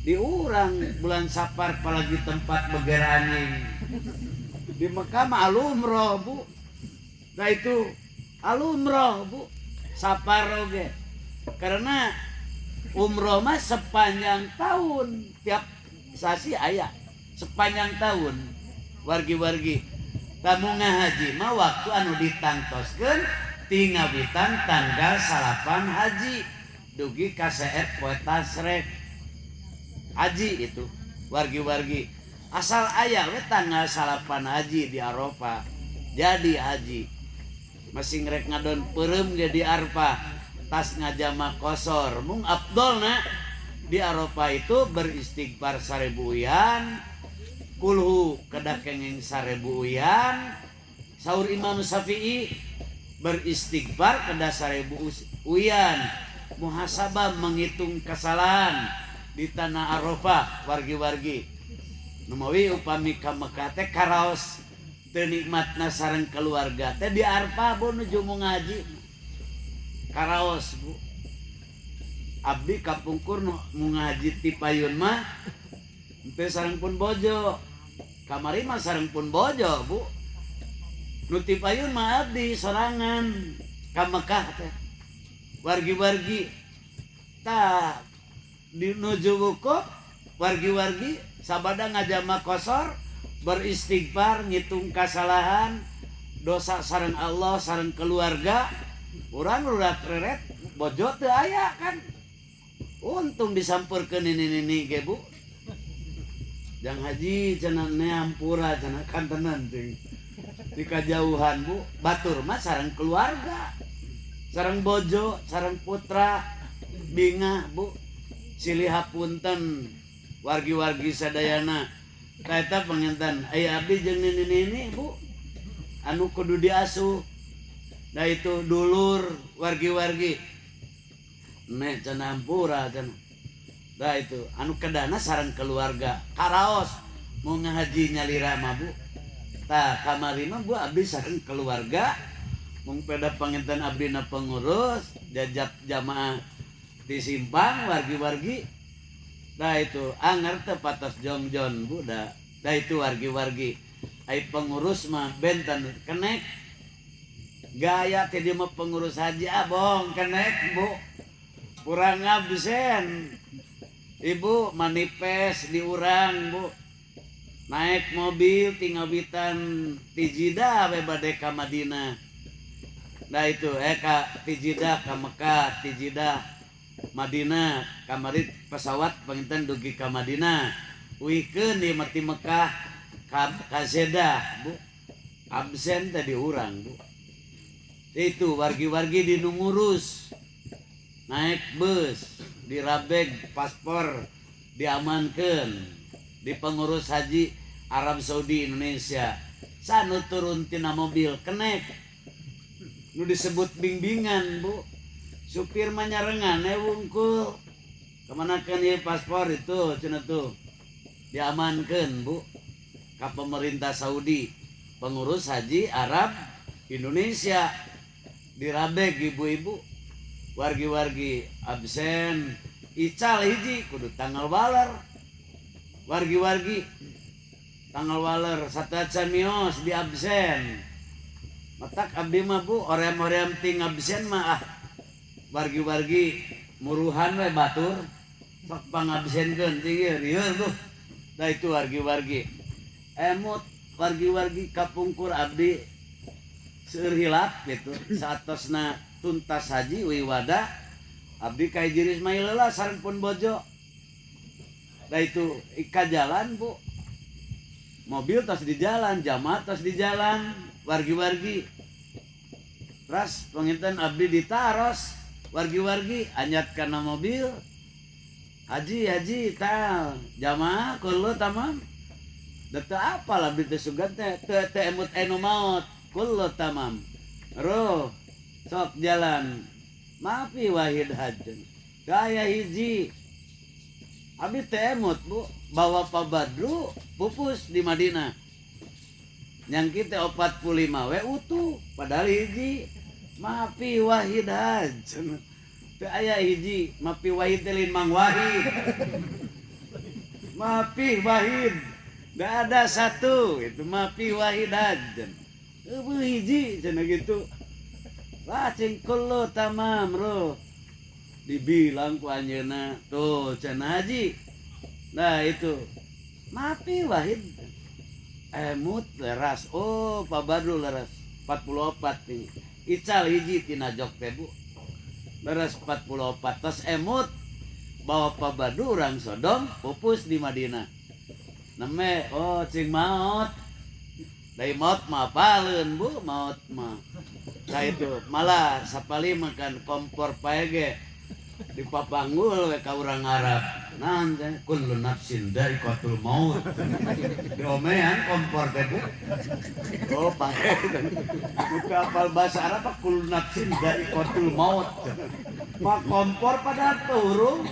Diurang bulan Sapar apalagi tempat begerangin. Di Mekah mah alumroh Bu. Nah itu alumroh Bu. Sapar oge. Karena umroh mah sepanjang tahun, tiap sasi aya sepanjang tahun wargi-wargi. Tamu ngahaji mah waktu anu ditangtoskeun ti ngawitan tanggal 8 haji dugi ka saep poe tasrek haji itu wargi-wargi. asal aya we tanggal 8 haji di Arafah jadi haji masing rek ngadon peureum ge di Arafah tas ngajama kosor mung afdolna di Arafah itu beristighfar 1000 uyan kulhu kedah kenging 1000 uyan saur Imam Syafi'i beristighfar kedah 1000 uyan muhasabah menghitung kesalahan di tanah Arafah wargi-wargi numawi upami ka Mekah teh karaos teu nikmatna sareng keluarga teh di Arafah bu nuju mau ngaji karaos bu abdi kapungkur mau ngaji ti payun mah teu sareng pun bojo kamari mah sareng pun bojo bu nu ti payun mah abdi sorangan ka Mekah teh wargi-wargi tah di nuju wukuf wargi-wargi sabada ngajama kosor beristighfar ngitung kesalahan dosa sareng Allah sareng keluarga urang udah reret bojo teu aya kan untung disampurkeun ini ge bu jang haji cenah neampura cenah kantenan teh di kajauhan bu batur mah sareng keluarga sareng bojo sareng putra bingah bu silih hapunten wargi-wargi sadayana kaeta penginten aya abdi jeung ini bu anu kudu diasuh da itu dulur wargi-wargi ne cenah ampura cenah da itu anu kedana sareng keluarga karaos mau ngahaji nyalira mah bu tah kamari mah bu abdi sareng keluarga mung peda penginten abdina pengurus jajab jamaah di simpang wargi-wargi dah itu anger teh patos jongjon bu dah itu wargi-wargi ai pengurus mah benten kenek gaya teh dia mah pengurus haji abong kenek bu kurang absen ibu manifest di urang bu naik mobil tinggal bitan tijida we bade ka Madinah dah itu ka tijida ka Mekah tijida Madinah kamari pesawat penginten dugi ka Madinah wikeun di mati Mekah ka Jeddah bu absen tadi urang bu itu wargi-wargi di ngurus naik bus dirabeg paspor diamankeun di pengurus haji Arab Saudi Indonesia sanu turun tina mobil kenek nu disebut bimbingan bu supir manyarengan wungkul kemanakan ya paspor itu cenah tuh diamankan bu ka pemerintah Saudi pengurus haji Arab Indonesia dirabeg ibu-ibu wargi-wargi absen ical hiji kudu tanggal waler wargi-wargi tanggal waler sataca mios di absen matak abdi mah bu orem-orem ting absen mah wargi-wargi muruhan we batur sok pangabsenkeun tinggal rieur tuh da itu wargi-wargi emut wargi-wargi kapungkur abdi seueur hilap gitu saatosna tuntas haji wiwada abdi ka hiji Ismail lah sareng pun bojo da itu ka jalan bu mobil tos di jalan jamaah tos di jalan wargi-wargi terus penginten abdi ditaros wargi-wargi anyat kana mobil haji tal jamaah kullu tamam dete apalah abdi teh sugan teh emut anu maot kullu tamam roh sok jalan maafi wahid hajan gaya hiji abdi teh emut bu bawa Pak Badru pupus di Madinah yang kita 45 we utuh padahal hiji mapi wahid hajan teu aya hiji mapi wahid teh Mang Wahid mapi wahid enggak ada satu itu mapi wahid hajan eueuh hiji cenah gitu lah cing kullu tamam roh dibilang ku anjeunna tuh cenah haji nah itu mapi wahid emut leras oh Pak Badru leras 44 nih ical hiji tina jok teh bu leras 44 tos emut bawa Pak Badru urang sodom pupus di Madinah neme oh cing maot dari maut mah paleun bu maut mah nah itu malah sapali makan kompor paege di papanggul we ka urang Arab nanti kullu nafsin dha'iqatul maut diomean kompor teh bu oh pae buka apal bahasa Arab kullu nafsin dha'iqatul maut mah kompor pada turun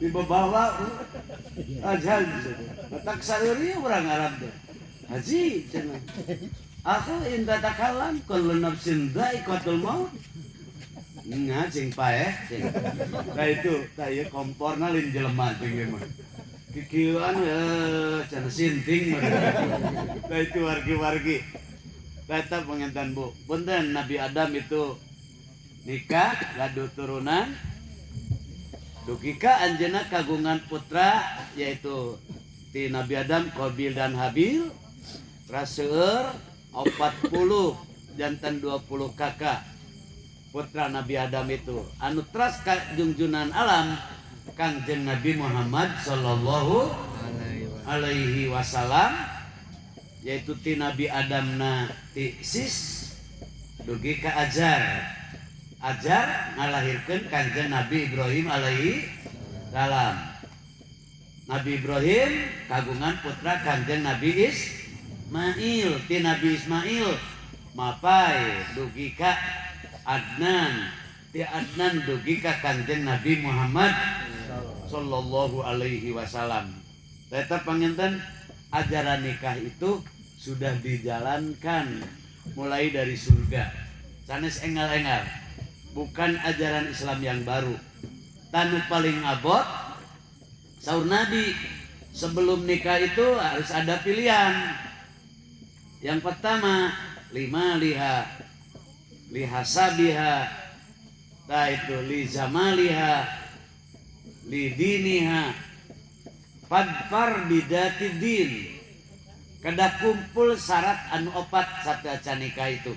di bawah aja tak saeuri urang Arab teh haji cenah aku inta takalam kullu nafsin dha'iqatul maut nya cing paeh cing nah itu tah komporna lin jelema cing mah kikieuan cenah sinting mah nah itu wargi-wargi eta pengentan bu punten Nabi Adam itu nikah gaduh turunan dugi ka anjeunna kagungan putra yaitu ti Nabi Adam Qabil dan Habil raseur 40 jantan 20 kakak putra Nabi Adam itu anu teras ka junjunan alam Kangjeng Nabi Muhammad sallallahu alaihi wasallam yaitu ti Nabi Adamna ti Sis dugi ka Ajar ngalahirkeun Kangjeng Nabi Ibrahim alaihi salam. Nabi Ibrahim kagungan putra Kangjeng Nabi Ismail ti Nabi Ismail mapai dugi ka Adnan ti Adnan dugi ka Kangjeng Nabi Muhammad sallallahu alaihi wasallam. Eta panginten ajaran nikah itu sudah dijalankan mulai dari surga. Sanes engal-engal. Bukan ajaran Islam yang baru. Tanu paling abot saur Nabi sebelum nikah itu harus ada pilihan. Yang pertama, 5 liha sabiha, ta itu li zamaliha, li diniha, fadfar bidati din. Kada kumpul syarat anu opat sateacan nikah itu.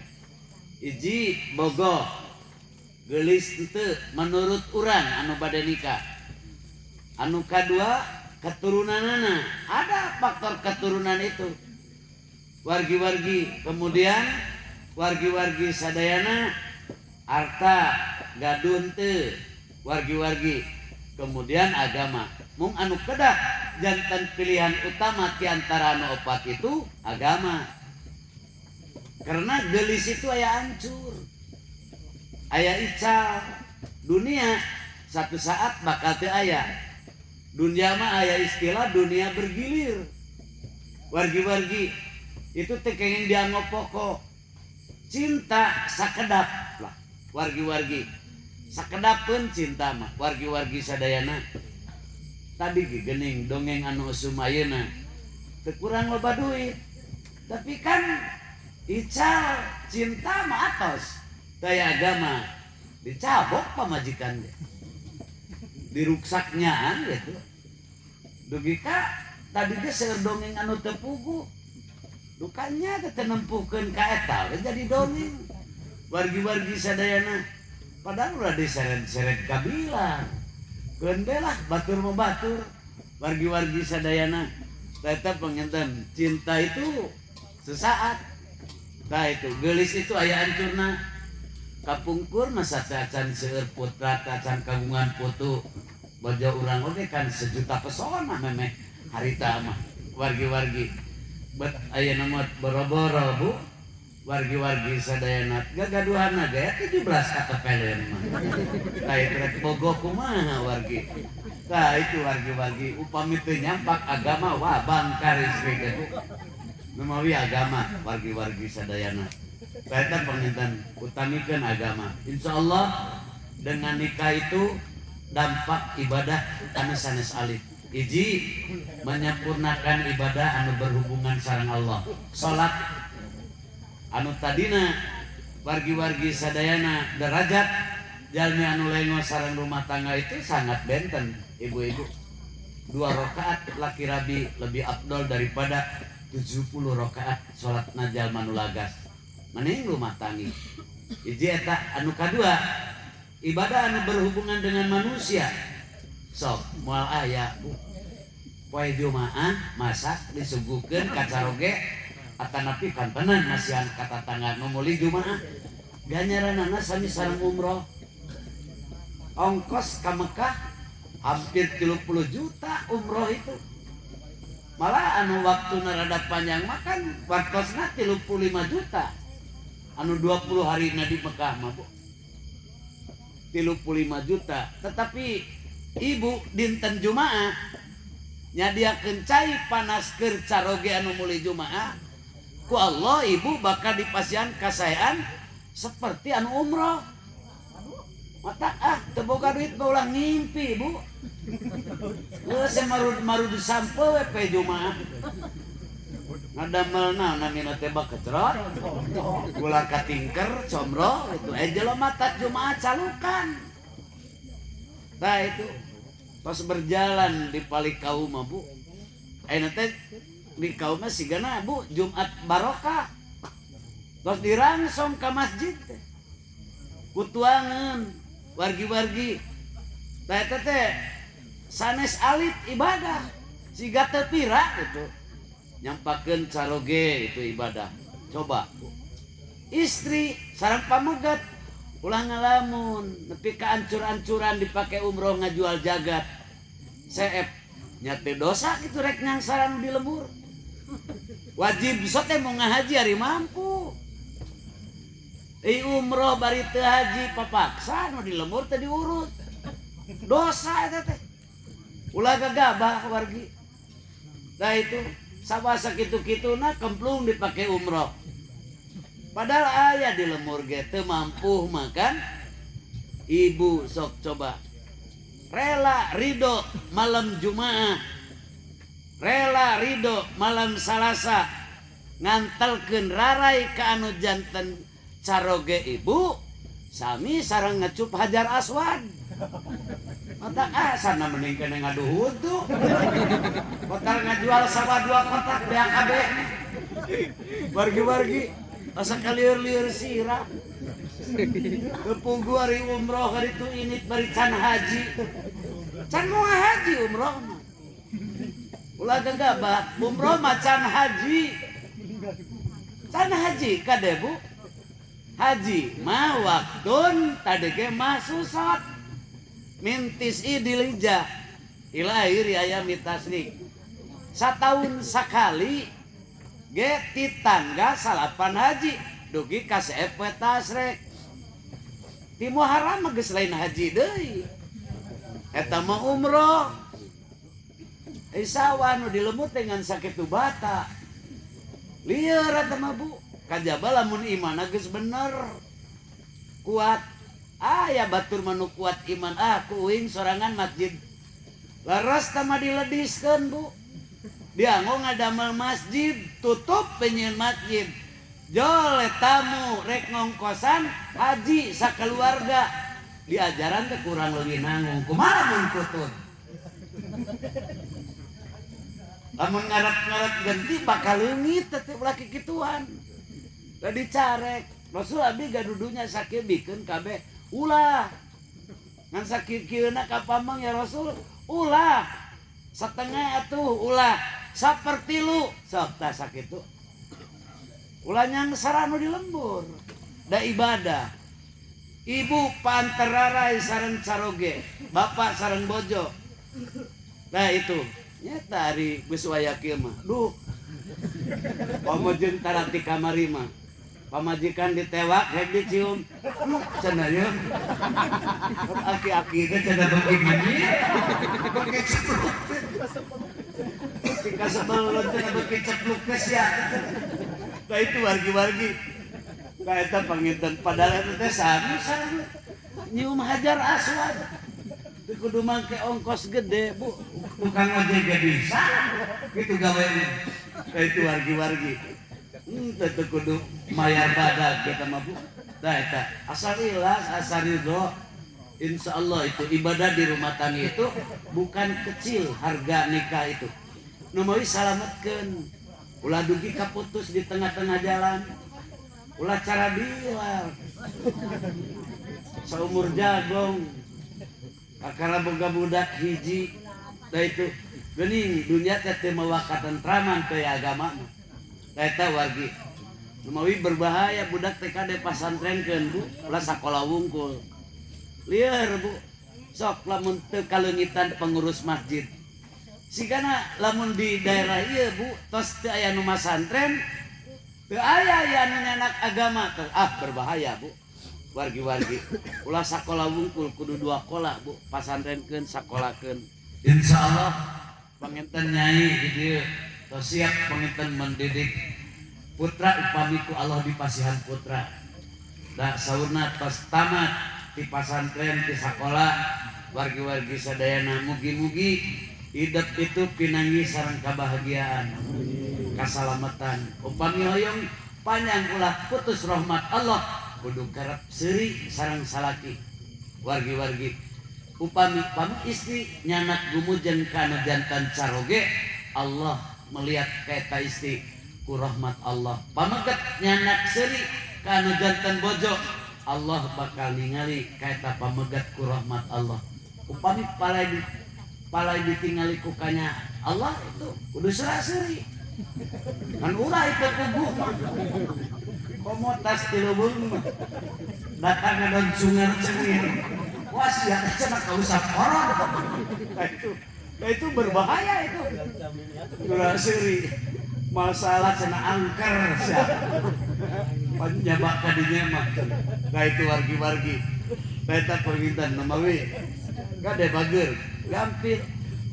Iji bogoh, geulis teu menurut urang anu bade nikah. Anu kadua keturunanana, ada faktor keturunan itu. Wargi-wargi, kemudian wargi-wargi sadayana harta gadun teu wargi-wargi, kemudian agama. Mung anu kedah jantan pilihan utama di antara anu opat itu agama. Karena gelis itu aya hancur, aya ical. Dunia satu saat bakal teu aya. Dunia mah aya istilah dunia bergilir. Wargi-wargi itu teh kenging dianggap pokok. Cinta sakedap lah wargi-wargi. Sakedapeun cinta mah wargi-wargi sadayana. Tadi geuning dongeng anu usum ayeuna teu kurang loba duit. Tapi kan ical cinta mah atos. Daya agama dicabok pamajikan ge. Diruksaknyaan gitu. Dugi ka tadi ge seueur dongeng anu teu puguh. Dukanya teh nempuhkeun ka eta jadi dongeng. Wargi-wargi sadayana padahal udah diseret-seret kabilah. Keundelah batur mau batur. Wargi-wargi sadayana tetap penginten cinta itu sesaat. Tah itu geulis itu aya hancurna. Kapungkur masa cacan seueur putra cacan kagungan putu. Baja urang oge kan sejuta pesona memeh harita mah. Wargi-wargi bet aya nama boro-boro bu wargi-wargi sadayana gagaduhanna gaya 17 katepeleun mah tah itu rek bogoh kumaha wargi tah itu wargi-wargi upami teu nyampak agama wah bangkaris we gitu memawi agama wargi-wargi sadayana tah eta panginten utamikeun agama insyaallah dengan nikah itu dampak ibadah anu sanes alif. Iji menyempurnakan ibadah anu berhubungan sareng Allah. Salat anu tadina wargi-wargi sadayana derajat jalmi anu lengo sareng rumah tangga itu sangat benten ibu-ibu. 2 rakaat laki rabi lebih afdol daripada 70 rakaat salatna jalma nu lagas. Mending rumah tangga. Iji eta anu kadua ibadah anu berhubungan dengan manusia. Sok moal aya bu poe Jumaah masak disuguhkeun ka caroge atanapi kantenan masihan kata tangga nu meuli Jumaah ganjaranana sami sareng umroh ongkos ka Mekah hampir 30 juta umroh itu malah anu waktu rada panjang makan wartosna 35 juta anu 20 hari di Mekah mah Bu 35 juta tetapi ibu dinten Jumaah nyadiakeun cai panas keur caroge anu meuli Jumaah ku Allah ibu bakal dipasihan kasayaan seperti anu umroh mata teu boga duit ulah ngimpi Bu geus marud sampo we pe Jumaah ngadamelna namina teh bak kecrot ulah katingker comro itu jelema tak Jumaah calukan tah itu pas berjalan di palik kaum Bu ayeuna teh di kaumna sigana Bu Jumat barokah terus dirangsong ka masjid teh kutuangan wargi-wargi tah eta teh sanes alit ibadah siga teu pira gitu nyampakeun caroge itu ibadah coba istri sareng pamegat ulah ngalamun nepi ka ancur-ancuran dipake umroh ngajual jagat seep nyate dosa kitu rek nyangsaran di lembur wajib bisa teh mau ngahaji ari mampu umroh bari teu haji papaksa nu di lembur teh diurut dosa eta teh ulah gagabah wargi dah itu sabasa kitu-kituna kemplung dipake umroh padahal aya di lemur ge teu mampu makan ibu sok coba rela ridho malam Jumaah rela ridho malam Salasa ngantelkeun rarai ka anu janten caroge ibu sami sareng ngecup Hajar Aswad mata sana mending kena ngaduhut tuh kotak ngajual sawa 2 kotak BAKB wargi-wargi asa kalieur-lieur sirah kepugu hari umroh hari itu ini bari can haji can mau haji umroh mah ulah gagabah umroh mah can haji kade Bu haji mah waktun tadege mah susot mintis idilija ilahi riaya mitasnik satahun sakali ge titangga salapan haji dugi ka sepe tasrek ti Muharram geus lain haji deui eta mah umroh isawa nu dilemut dengan sakitu bata lieur eta mah Bu kajaba lamun imanna geus bener kuat aya batur manu kuat iman kuing sorangan masjid laras tama dilediskeun Bu dianggo ngadamel masjid tutup penyeun masjid jole tamu rek ngongkosan haji sakeluarga diajaran teh kurang leuwih nanggung kumaha mun kutut lamun ngaret-ngaret genti bakal leungit teh ulah kikituan da dicarek Rasul abi gadudunya sakieu bikeun kabeh ulah ngan sakikieuna ka pamang ya Rasul ulah setengah atuh ulah saperti lu sok tah sakitu ulah nyangsara anu di lembur da ibadah ibu panterarai sareng caroge bapak sareng bojo nah itu nyata hari geus waya kieu mah duh pamojeun tarati kamari mah pamajikan ditewak rek dicium cenah ye aki-aki teh cenah beuki mandi beuki cepluk ketika sebelum cenah beuki cepluk teh sia nah itu wargi-wargi ka eta panginten padahal eta teh sami sareng nyium Hajar Aswad teu kudu make ongkos gede Bu tukang ojek ge bisa kitu gaweana ka itu wargi-wargi teu kudu mayar badag kita mah Bu tah eta asal ikhlas asal ridho insyaallah itu ibadah di rumah tangga itu bukan kecil harga nikah itu nu meuli salametkeun ulah dugi kaputus di tengah-tengah jalan ulah cara bilal saumur jagong kakara boga budak hiji tah itu geuning dunia teh teu mawa katentraman teh agama eta wargi lumawi berbahaya budak teh kade pasantrenkeun Bu ulah sakola wungkul lieur Bu sok lamun teu kaleungitan pengurus masjid sigana lamun di daerah ieu Bu tos teu aya nu masantren teu aya anu nyanak agama teh berbahaya Bu wargi-wargi ulah sakola wungkul kudu 2 kola Bu pasantrenkeun sakolakeun insyaallah panginten nyai di dieu tos siap panginten mendidik putra upamiku Allah dipasihan putra da saurna tos tamat di pasantren di sakola wargi-wargi sadayana mugi-mugi hidup itu pinanggi sareng kebahagiaan kasalamatan upami hoyong panjang ulah putus rahmat Allah kudu kerep seuri sareng salaki wargi-wargi upami istri nyanak gumujen kana jantan caroge Allah melihat kaita istri ku rahmat Allah pameget nyanak seuri kana jantan bojo Allah bakal ningali kaita pameget ku rahmat Allah upami palai ditingali ku kanya Allah itu kudu seuri kan ulah itu kuguh komotas tilubung datang dan sungar cengir wah siapa cenah kausap orang itu berbahaya itu ulah seuri masalah cenah angker siapa panjabak kadinya mah nah itu wargi-wargi eta permintaan namawi kade bager gampir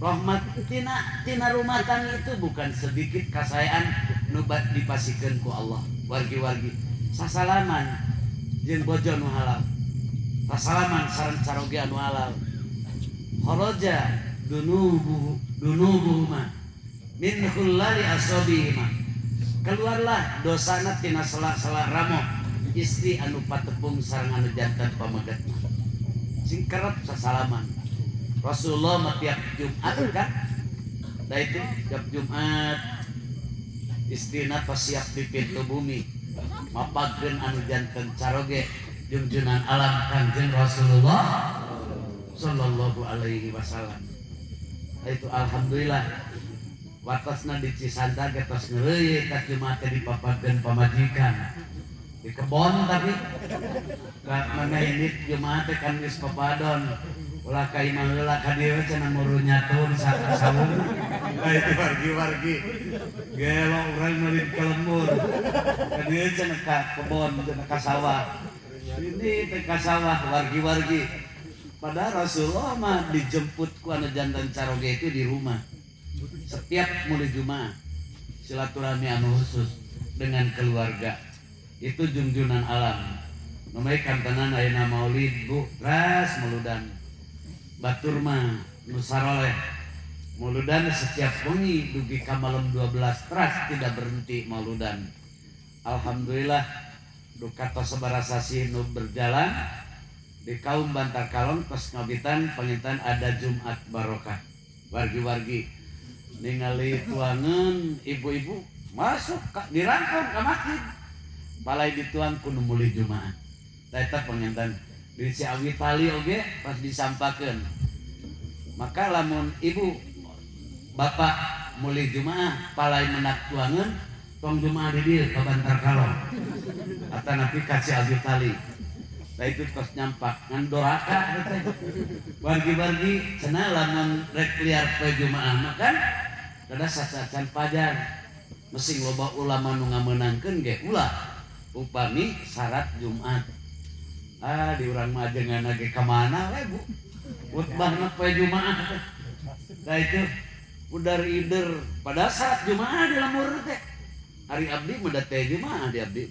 rahmat tina rumah tangga itu bukan sedikit kasayaan nubat dipasikeun ku Allah wargi-wargi sasalaman jeung bojo nu halal sasalaman sareng caroge anu halal kharaja dunubuhuma min khullali asabihima keluarlah dosana tina sela-sela ramo istri anu patepung sareng anu jantan pamegetna sing kerep sasalaman Rasulullah tiap Jumat kan da itu tiap Jumat istrina tos siap di pintu bumi mapagkeun anu janten caroge junjunan alam Kanjeng Rasulullah sallallahu alaihi wasallam itu alhamdulillah watasna di Cisanta getos ngeureuyeuh ka Jumat di papagkeun pamajikan di kebon tapi mana ini Jumat kan geus papadon ulah ka imah heula ka dieu cenah muru nyatur sakasawung itu wargi-wargi gelo urang nulis ke lembur ka dieu cenah ka kebon cenah ka sawah ini teh ka sawah wargi-wargi padahal Rasulullah mah dijemput ku anu jantan caroge itu di rumah setiap mulai Jumat silaturahmi anu khusus dengan keluarga itu junjunan alam namanya kantenan ayeuna maulid Bu ras muludan batur mah musaroleh mauludan setiap wengi dugi ka malam 12 teras tidak berhenti mauludan alhamdulillah duka tos sabarasa nu berjalan di kaum Bantar Kalong tos ngabitan pangintan ada Jumat barokah wargi-wargi ningali tuangan ibu-ibu masuk dirangkum ka masjid balai dituang kudu mulih Jumat eta pangintan di Ciawi tali oge pas disampakeun maka lamun ibu bapak mulai Jumaah palai menak tuangan tong Jumaah di dieu ka Bantar Kalong atanapi ka Ciawi tali da itu tos nyampak ngan doraka teh wargi-wargi cenah lamun rek liar poe Jumaah mah kan kada sasacan pajar mesing loba ulama nu ngameunangkeun ge ulah upami syarat Jumat di urang mah jeung ge ka mana we Bu khutbahna poe Jumaah da itu udar ider pada saat Jumaah di lamur teh hari abdi mah da teh Jumaah di abdi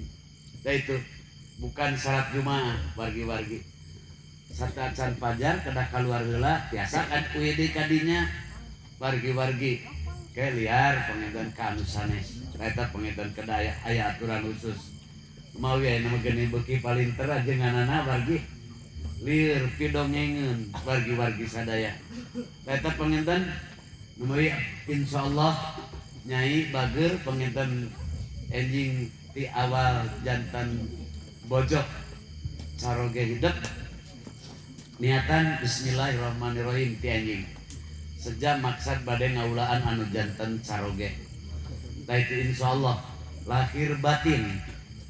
da itu bukan syarat Jumaah wargi-wargi satacan pajar kada kaluar heula biasa kan UID kadinya wargi-wargi ke liar pengedan ka anu sanes eta pengedan kedaya aya aturan khusus mawi aya nama geni beuki palinter ajenganana wargi lieur pidongengeun wargi-wargi sadaya eta penginten mawi insyaallah nyai bager penginten enjing ti awal jantan bojok caroge hidup niatan bismillahirrahmanirrahim ti anjing sejam maksud bade ngaulaan anu janten caroge. Tah itu insyaallah lahir batin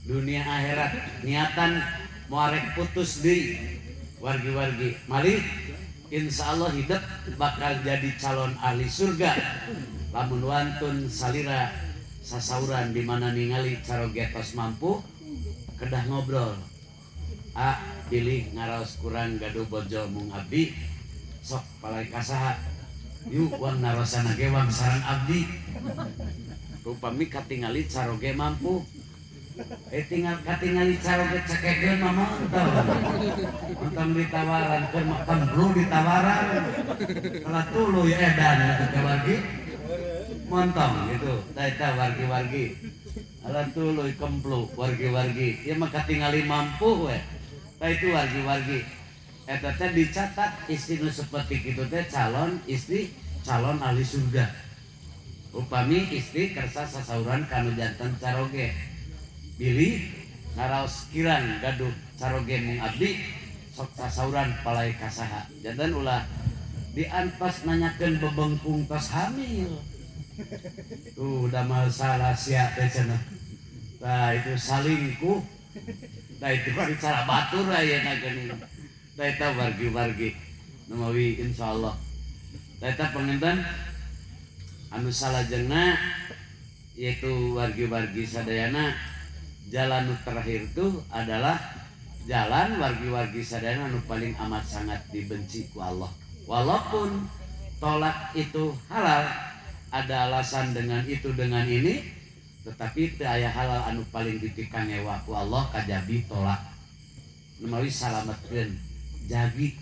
dunia akhirat niatan moarek putus deui wargi-wargi malih insyaallah hidup bakal jadi calon ahli surga lamun wantun salira sasauran di mana ningali caroge tos mampu kedah ngobrol pilih ngaraos kurang gaduh bojo mung abdi sok palai kasaha yuk wang narosana ge wang sareng abdi rupami katingali caroge mampu tinggal katingali caroge cekekeun mah montong ditawaran keur makan bro ditawaran kalah tuluy edan teh wargi montong gitu tah eta wargi-wargi alan tuluy kemplu wargi-wargi ieu mah katingali mampu we tah itu wargi-wargi eta teh dicatat istri nu saperti kitu teh calon istri calon ahli surga. Upami istri kersa sasauran kanu janten caroge pilih ngaraos kirang gaduh caroge mung abdi sok sasauran palai kasaha janten ulah diantos nanyakeun bebengkung tos hamil tuh da masalah sia teh cenah tah itu salingkuh tah itu kan cara batur ayeuna geuning tah eta wargi-wargi numawi insyaallah tah eta panginten anu salajengna yaitu wargi-wargi sadayana jalan terakhir itu adalah jalan wargi-wargi sadayana anu paling amat sangat dibenci ku Allah walaupun tolak itu halal ada alasan dengan itu dengan ini tetapi teu aya halal anu paling dipikangewa ku Allah kajabi tolak numawi salametkeun jagi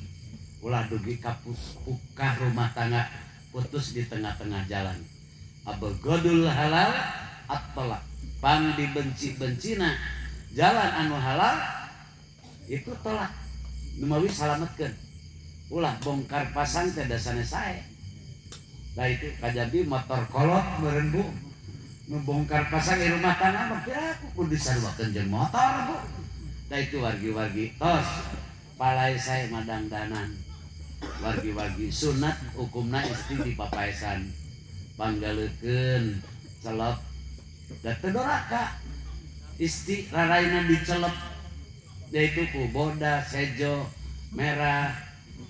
ulah dugi kapukah rumah tangga putus di tengah-tengah jalan abgodul halal at-tolak pan dibenci-bencina jalan anu halal itu tolak numawi salametkeun ulah bongkar pasang teh dasane sae da itu kajabi motor kolot meureun bu nu bongkar pasang di rumah tangga mah kira aku kudu sarwakeun jeung motor bu da itu wargi-wargi tos palai sae madangdanan wargi-wargi sunat hukumna istri dipapaesan panggalekeun celep da teu doraka istri raraina dicelep yaitu ku boda sejo merah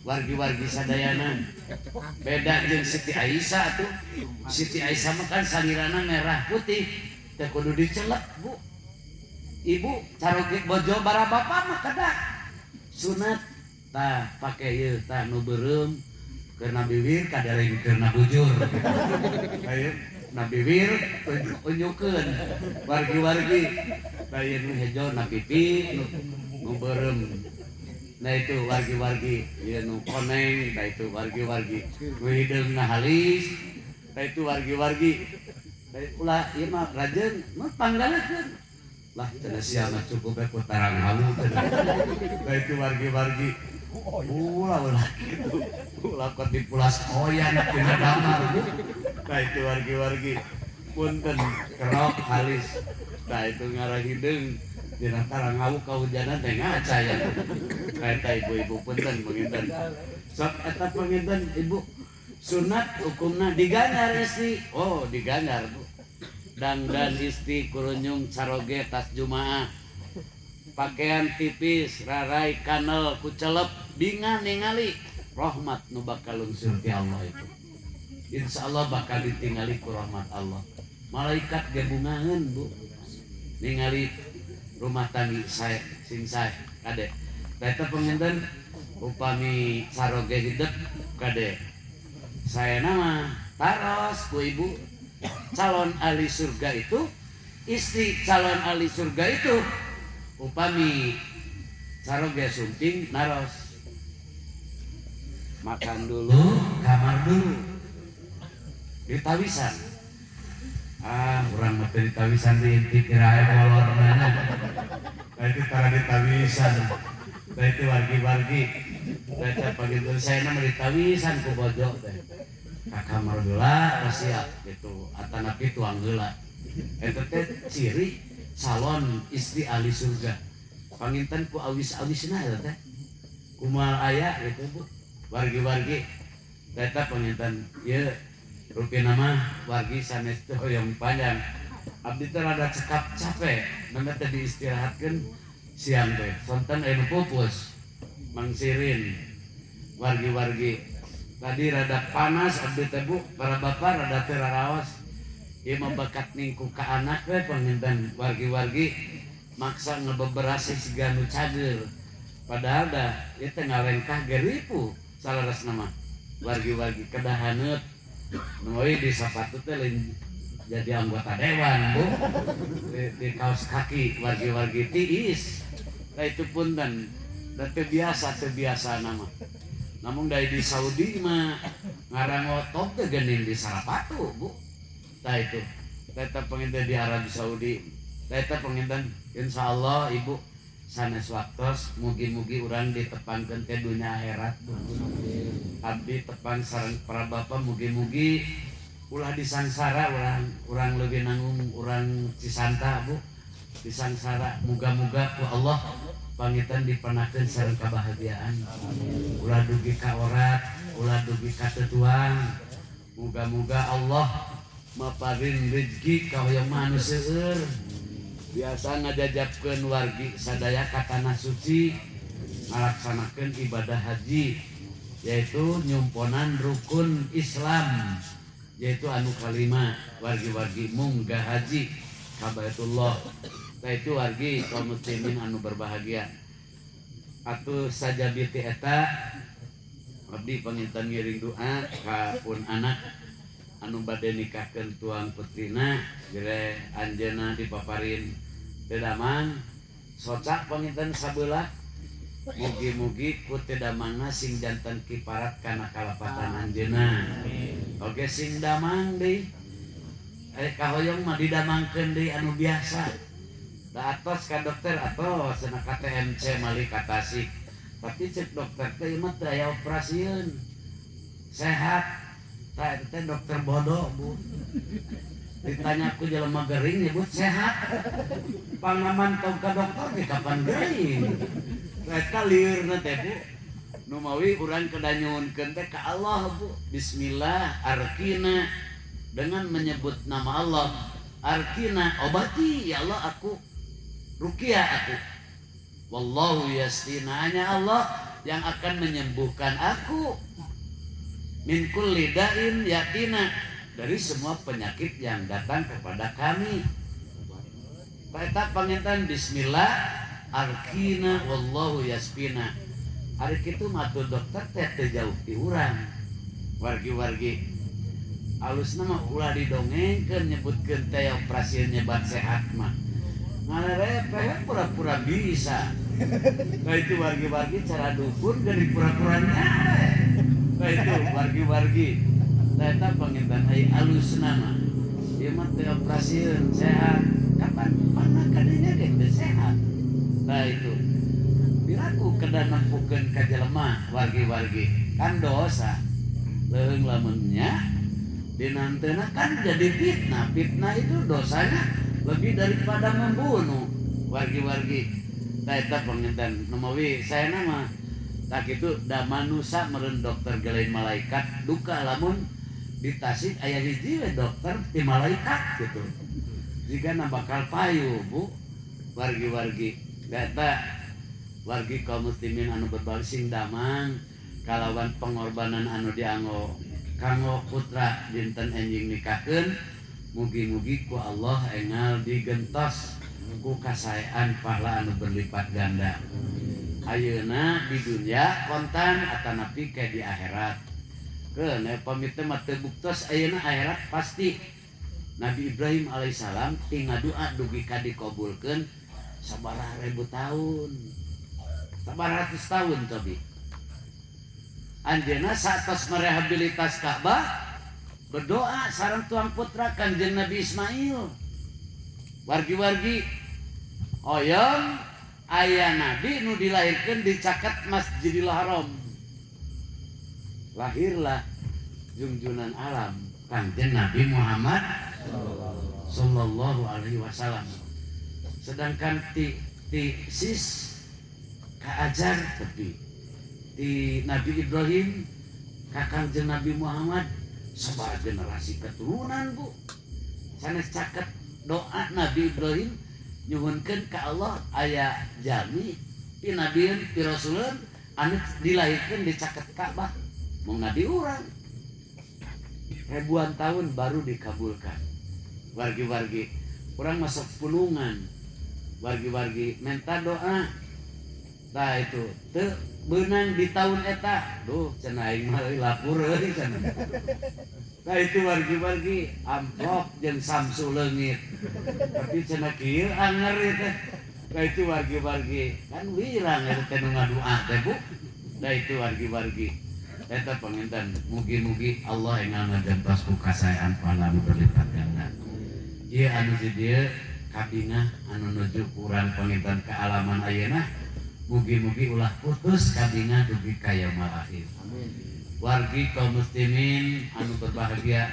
wargi-wargi sadayana beda jeung Siti Aisyah tuh Siti Aisyah mah kan salirana merah putih teh kudu dicelep bu ibu caroge bojo bara bapa mah kedah sunat tah pake ieu tah nu beureum keur na bibir kadereng keur na bujur ayeuna na bibir unjukeun wargi-wargi tah ieu nu hejo na pipi nu beureum nah itu wargi-wargi ieu nu koneng tah itu wargi-wargi nu hideungna halis tah itu wargi-wargi tah ulah ieu mah rajeun mah panggalekeun lah cenah sia mah cukup we ku tarang halu tah itu wargi-wargi ulah gitu ulah kok dipulas oyan tina damar tah itu wargi-wargi punten kerok halis tah itu ngarah hideung dina tarang halu kahujanan teh ngaca ya eta ibu-ibu punten panginten sok eta panginten ibu sunat hukumna diganjar istri oh diganjar bu dangdan istri kurunyung caroge tas jumaah pakaian tipis rarai kanel kucelep bingan ningali rahmat nu bakal lungsur ti Allah itu insyaallah bakal ditinggali ku rahmat Allah malaikat gabungaeun bu ningali rumah tangga sae sing sae kade eta panginten upami caroge hidup kade saya nama taros ku ibu calon ahli surga itu istri calon ahli surga itu upami caroge sumping naros makan dulu kamar dulu ditawisan urang mah teu ditawisan diintip irae molor mana itu tara ditawisan da itu wargi-wargi da paginten saena mah ditawisan ku bojo teh ka kamar heula siap gitu atanapi tuang heula eta teh ciri calon istri ahli surga panginten ku awis-awisna eta teh kumaha aya gitu bu wargi-wargi Eta penginten ieu rupina mah wargi sanes teu hoyong panjang. Abdi teh rada cekap capek, mangga teh diistirahatkeun siang teh. Sonten anu pupus mangsirin wargi-wargi. Tadi rada panas abdi teh Bu, para bapak rada teu raraos. Ieu mah bakat ningku ka anak we penginten wargi-wargi maksa ngebeberasi siga nu cager. Padahal dah ieu teh ngalengkah geripu salaresna mah. Wargi-wargi kedah haneut nu di sapatu teh lain jadi anggota dewan Bu. Di kaos kaki wargi-wargi tiis. Nah itu pun dan teu biasa nama. Namun dari di Saudi mah ngarang otot teh geuning di sarapatu Bu. Tah itu tetap penginten di Arab Saudi. Tetap penginten insyaallah Ibu sanes waktos mugi-mugi urang ditepangkeun ke dunia akhirat. Abdi tepang sareng para bapak mugi-mugi ulah disangsara urang leuwih nanggung urang Cisanta Bu. Disangsara muga-muga ku Allah pangitan dipanakeun sareng kabahagiaan. Ulah dugi ka orat, ulah dugi ka tetuang. Muga-muga Allah maparin rezeki ka hoyong manusia seueur. Biasa ngajajabkeun wargi sadaya ka tanah suci ngalaksanakeun ibadah haji, yaitu nyumponan rukun Islam, yaitu anu kalima wargi-wargi munggah haji ka Baitullah. Tah itu wargi kaum muslimin anu berbahagia. Atuh sajabi ti eta abdi panginten ngiring doa ka pun anak anu bade nikahkeun tuang putrina gere anjeunna dipaparin teu damang socak panginten sabeula mugi-mugi ku teu damangna sing janten kiparat kana kalapatan anjeunna oge sing damang deui kahoyong mah didamangkeun deui anu biasa da atos ka dokter atos cenah ka TMC mali ka Tasik tapi cek dokter teh mah teu aya operasieun sehat. Tah teh dokter bodoh Bu. Ditanya ku jelema gering nyebut sehat. Pangamantau ka dokter ge kapan gering. Eta liurna teh Bu. Nu mawi urang kedah nyuwunkeun teh ka Allah Bu. Bismillah arkina dengan menyebut nama Allah. Arkina obati ya Allah aku. Ruqyah aku. Wallahu yastina hanya Allah yang akan menyembuhkan aku. Min kulli da'in yatina dari semua penyakit yang datang kepada kami. Eta panginten bismillah arkina wallahu yasfina. Ari kitu matur dokter teh teu jauh ti urang. Wargi-wargi alusna mah ulah didongengkeun nyebutkeun teh operasi nyebat sehat mah. Ngalerepeh pura-pura bisa. Nah itu wargi-wargi cara dukun geuning pura-puranya. Nah itu wargi-wargi ternyata panginten ai alusna mah ieu mah teu operasieun sehat kapan mana kadenya ge teu sehat. Nah itu piraku kedah nempukeun ka jelema wargi-wargi kan dosa leuweung lamunnya dinanteuna kan jadi fitnah itu dosanya lebih daripada membunuh wargi-wargi. Eta panginten numawi saena mah tak itu da manusia meureun dokter gelain malaikat duka lamun di Tasik aya hiji we dokter ti malaikat gitu. Jigana bakal payu Bu wargi-wargi. Eta wargi kaum muslimin anu berbangsa sing damang kalawan pengorbanan anu dianggo kanggo putra dinten enjing nikahkeun mugi-mugi ku Allah engal digentos ku kasaean pahala anu berlipat ganda. Ayeuna di dunia kontan atanapi ke di akhirat. Keun pamit teh mah teu buktos ayeuna akhirat pasti. Nabi Ibrahim alaihissalam tinggal doa dugi ka dikabulkeun sabaraha ribu tahun. Sabaratus tahun tapi. Anjeunna satos merehabilitas Ka'bah berdoa sareng tuang putra Kanjeng Nabi Ismail. Wargi-wargi oyong aya nabi nu dilahirkeun di caket Masjidil Haram. Lahirlah junjunan alam Kanjeng Nabi Muhammad sallallahu alaihi wasallam. Sedangkan ti sis kaajar tapi ti Nabi Ibrahim Kangjeng Nabi Muhammad sabar generasi keturunan Bu sanes caket doa Nabi Ibrahim nyuhunkeun ka Allah aya jami ti nabiun ti rasulun anu dilahirkeun di caket Ka'bah mung nabi urang ribuan tahun baru dikabulkan wargi-wargi urang masuk punungan wargi-wargi minta doa tah itu teu beunang di tahun eta duh cenah aing mah lapur euy cenah tah itu wargi-wargi amplop jeung samsu leungit tapi cenah kieu anger teh tah itu wargi-wargi kan wirang eta teh nu ngadua teh Bu tah itu wargi-wargi eta panginten mugi-mugi Allah yang ngagentos ku kasayaan pahala nu berlipat ganda ieu anu di dieu kabinah anu nuju kurang panginten ke alaman ayeuna mugi-mugi ulah putus kabinah dugi ka yaumul akhir. Wargi kaum muslimin anu berbahagia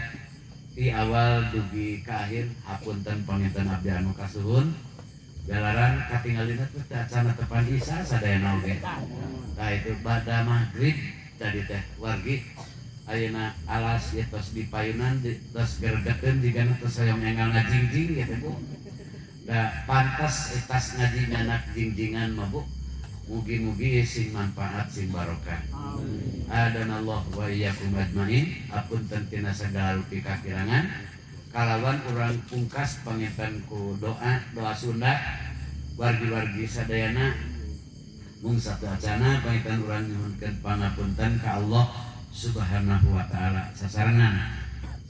di awal dugi ka akhir hapunten panginten abdi anu kasuhun jalaran katinggalina teh acana tepan isya sadayana oge. Tah itu bada maghrib tadi teh wargi ayeuna alas ieu tos dipayunan tos gergekeun digana tos hoyong enggal ngajingjing ya teh Bu. Da pantas etas ngaji anak jingjingan mah Bu. Mugi-mugi sing manfaat sing barokah. Adanallah wa iyyakum ajmain. Apunten tina sagala rupi kakirangan. Kalawan urang pungkas panginten ku doa Sunda wargi-wargi sadayana mung satu acana panginten urang nyuhunkeun pangapunten ka Allah Subhanahu wa taala sasarangan.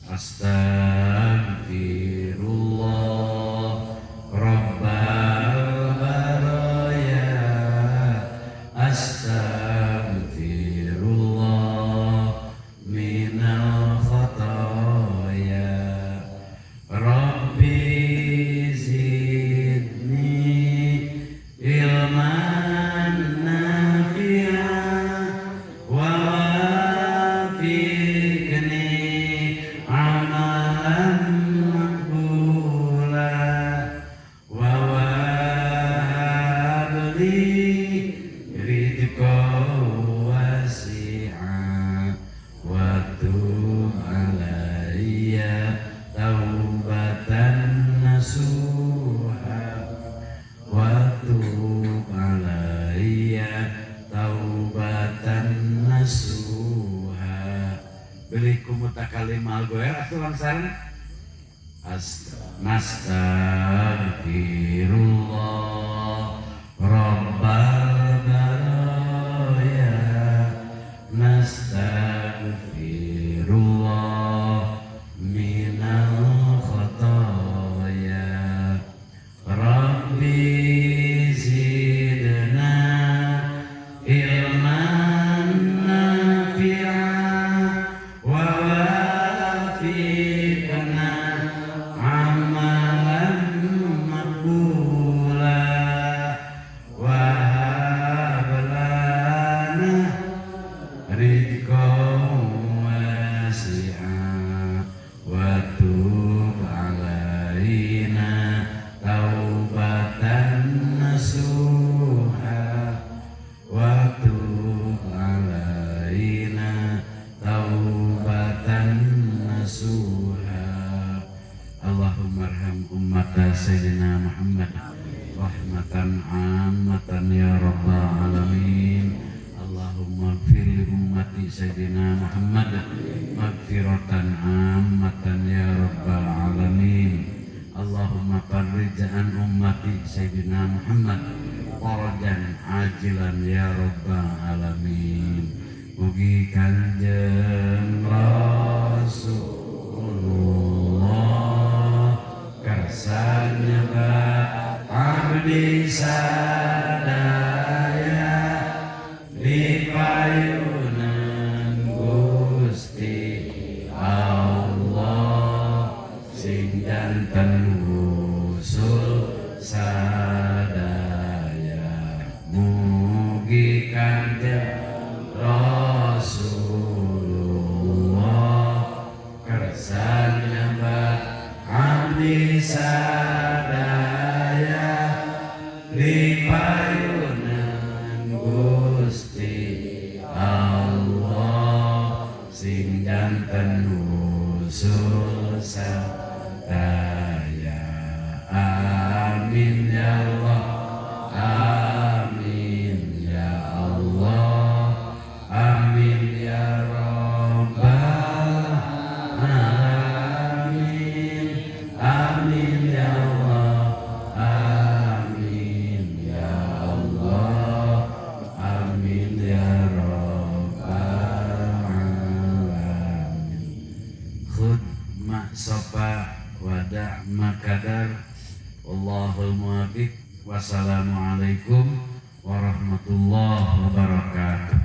Astagfirullah Rabbal baraya Astaghfirullah minal khataya Rabbi zidni ilman nafi'an wa wafiqni amalan maqbula wa wahabli kalimal goer atuh langsaran Nastaghfirullah Rabbal baraya Nastaghfirullah minal khataya Rabbi zidna ilman nafi'an wa wafiqna amalan maqbula wa hab lana rizqan wasi'a wa tub alaina taubatan nasuha wa tub alaina taubatan nasuha Allahumma arham ummata sayyidina Muhammad rahmatan ammatan ya rabbal alamin Allahumma ighfir li ummati sayyidina Muhammad maghfiratan ammatan ya rabbal alamin Allahumma farrij an ummati sayyidina Muhammad farajan ajilan ya rabbal alamin mugi kanjeng Rasulullah kersanya abdi sadaya di payunan Gusti Allah sing janten usul sadaya mugi kanjeng Rasulullah kersanya abdi sadaya di payunan Gusti Allah sopa wada makadar. Wallahul muwaffiq. Wassalamualaikum warahmatullahi wabarakatuh.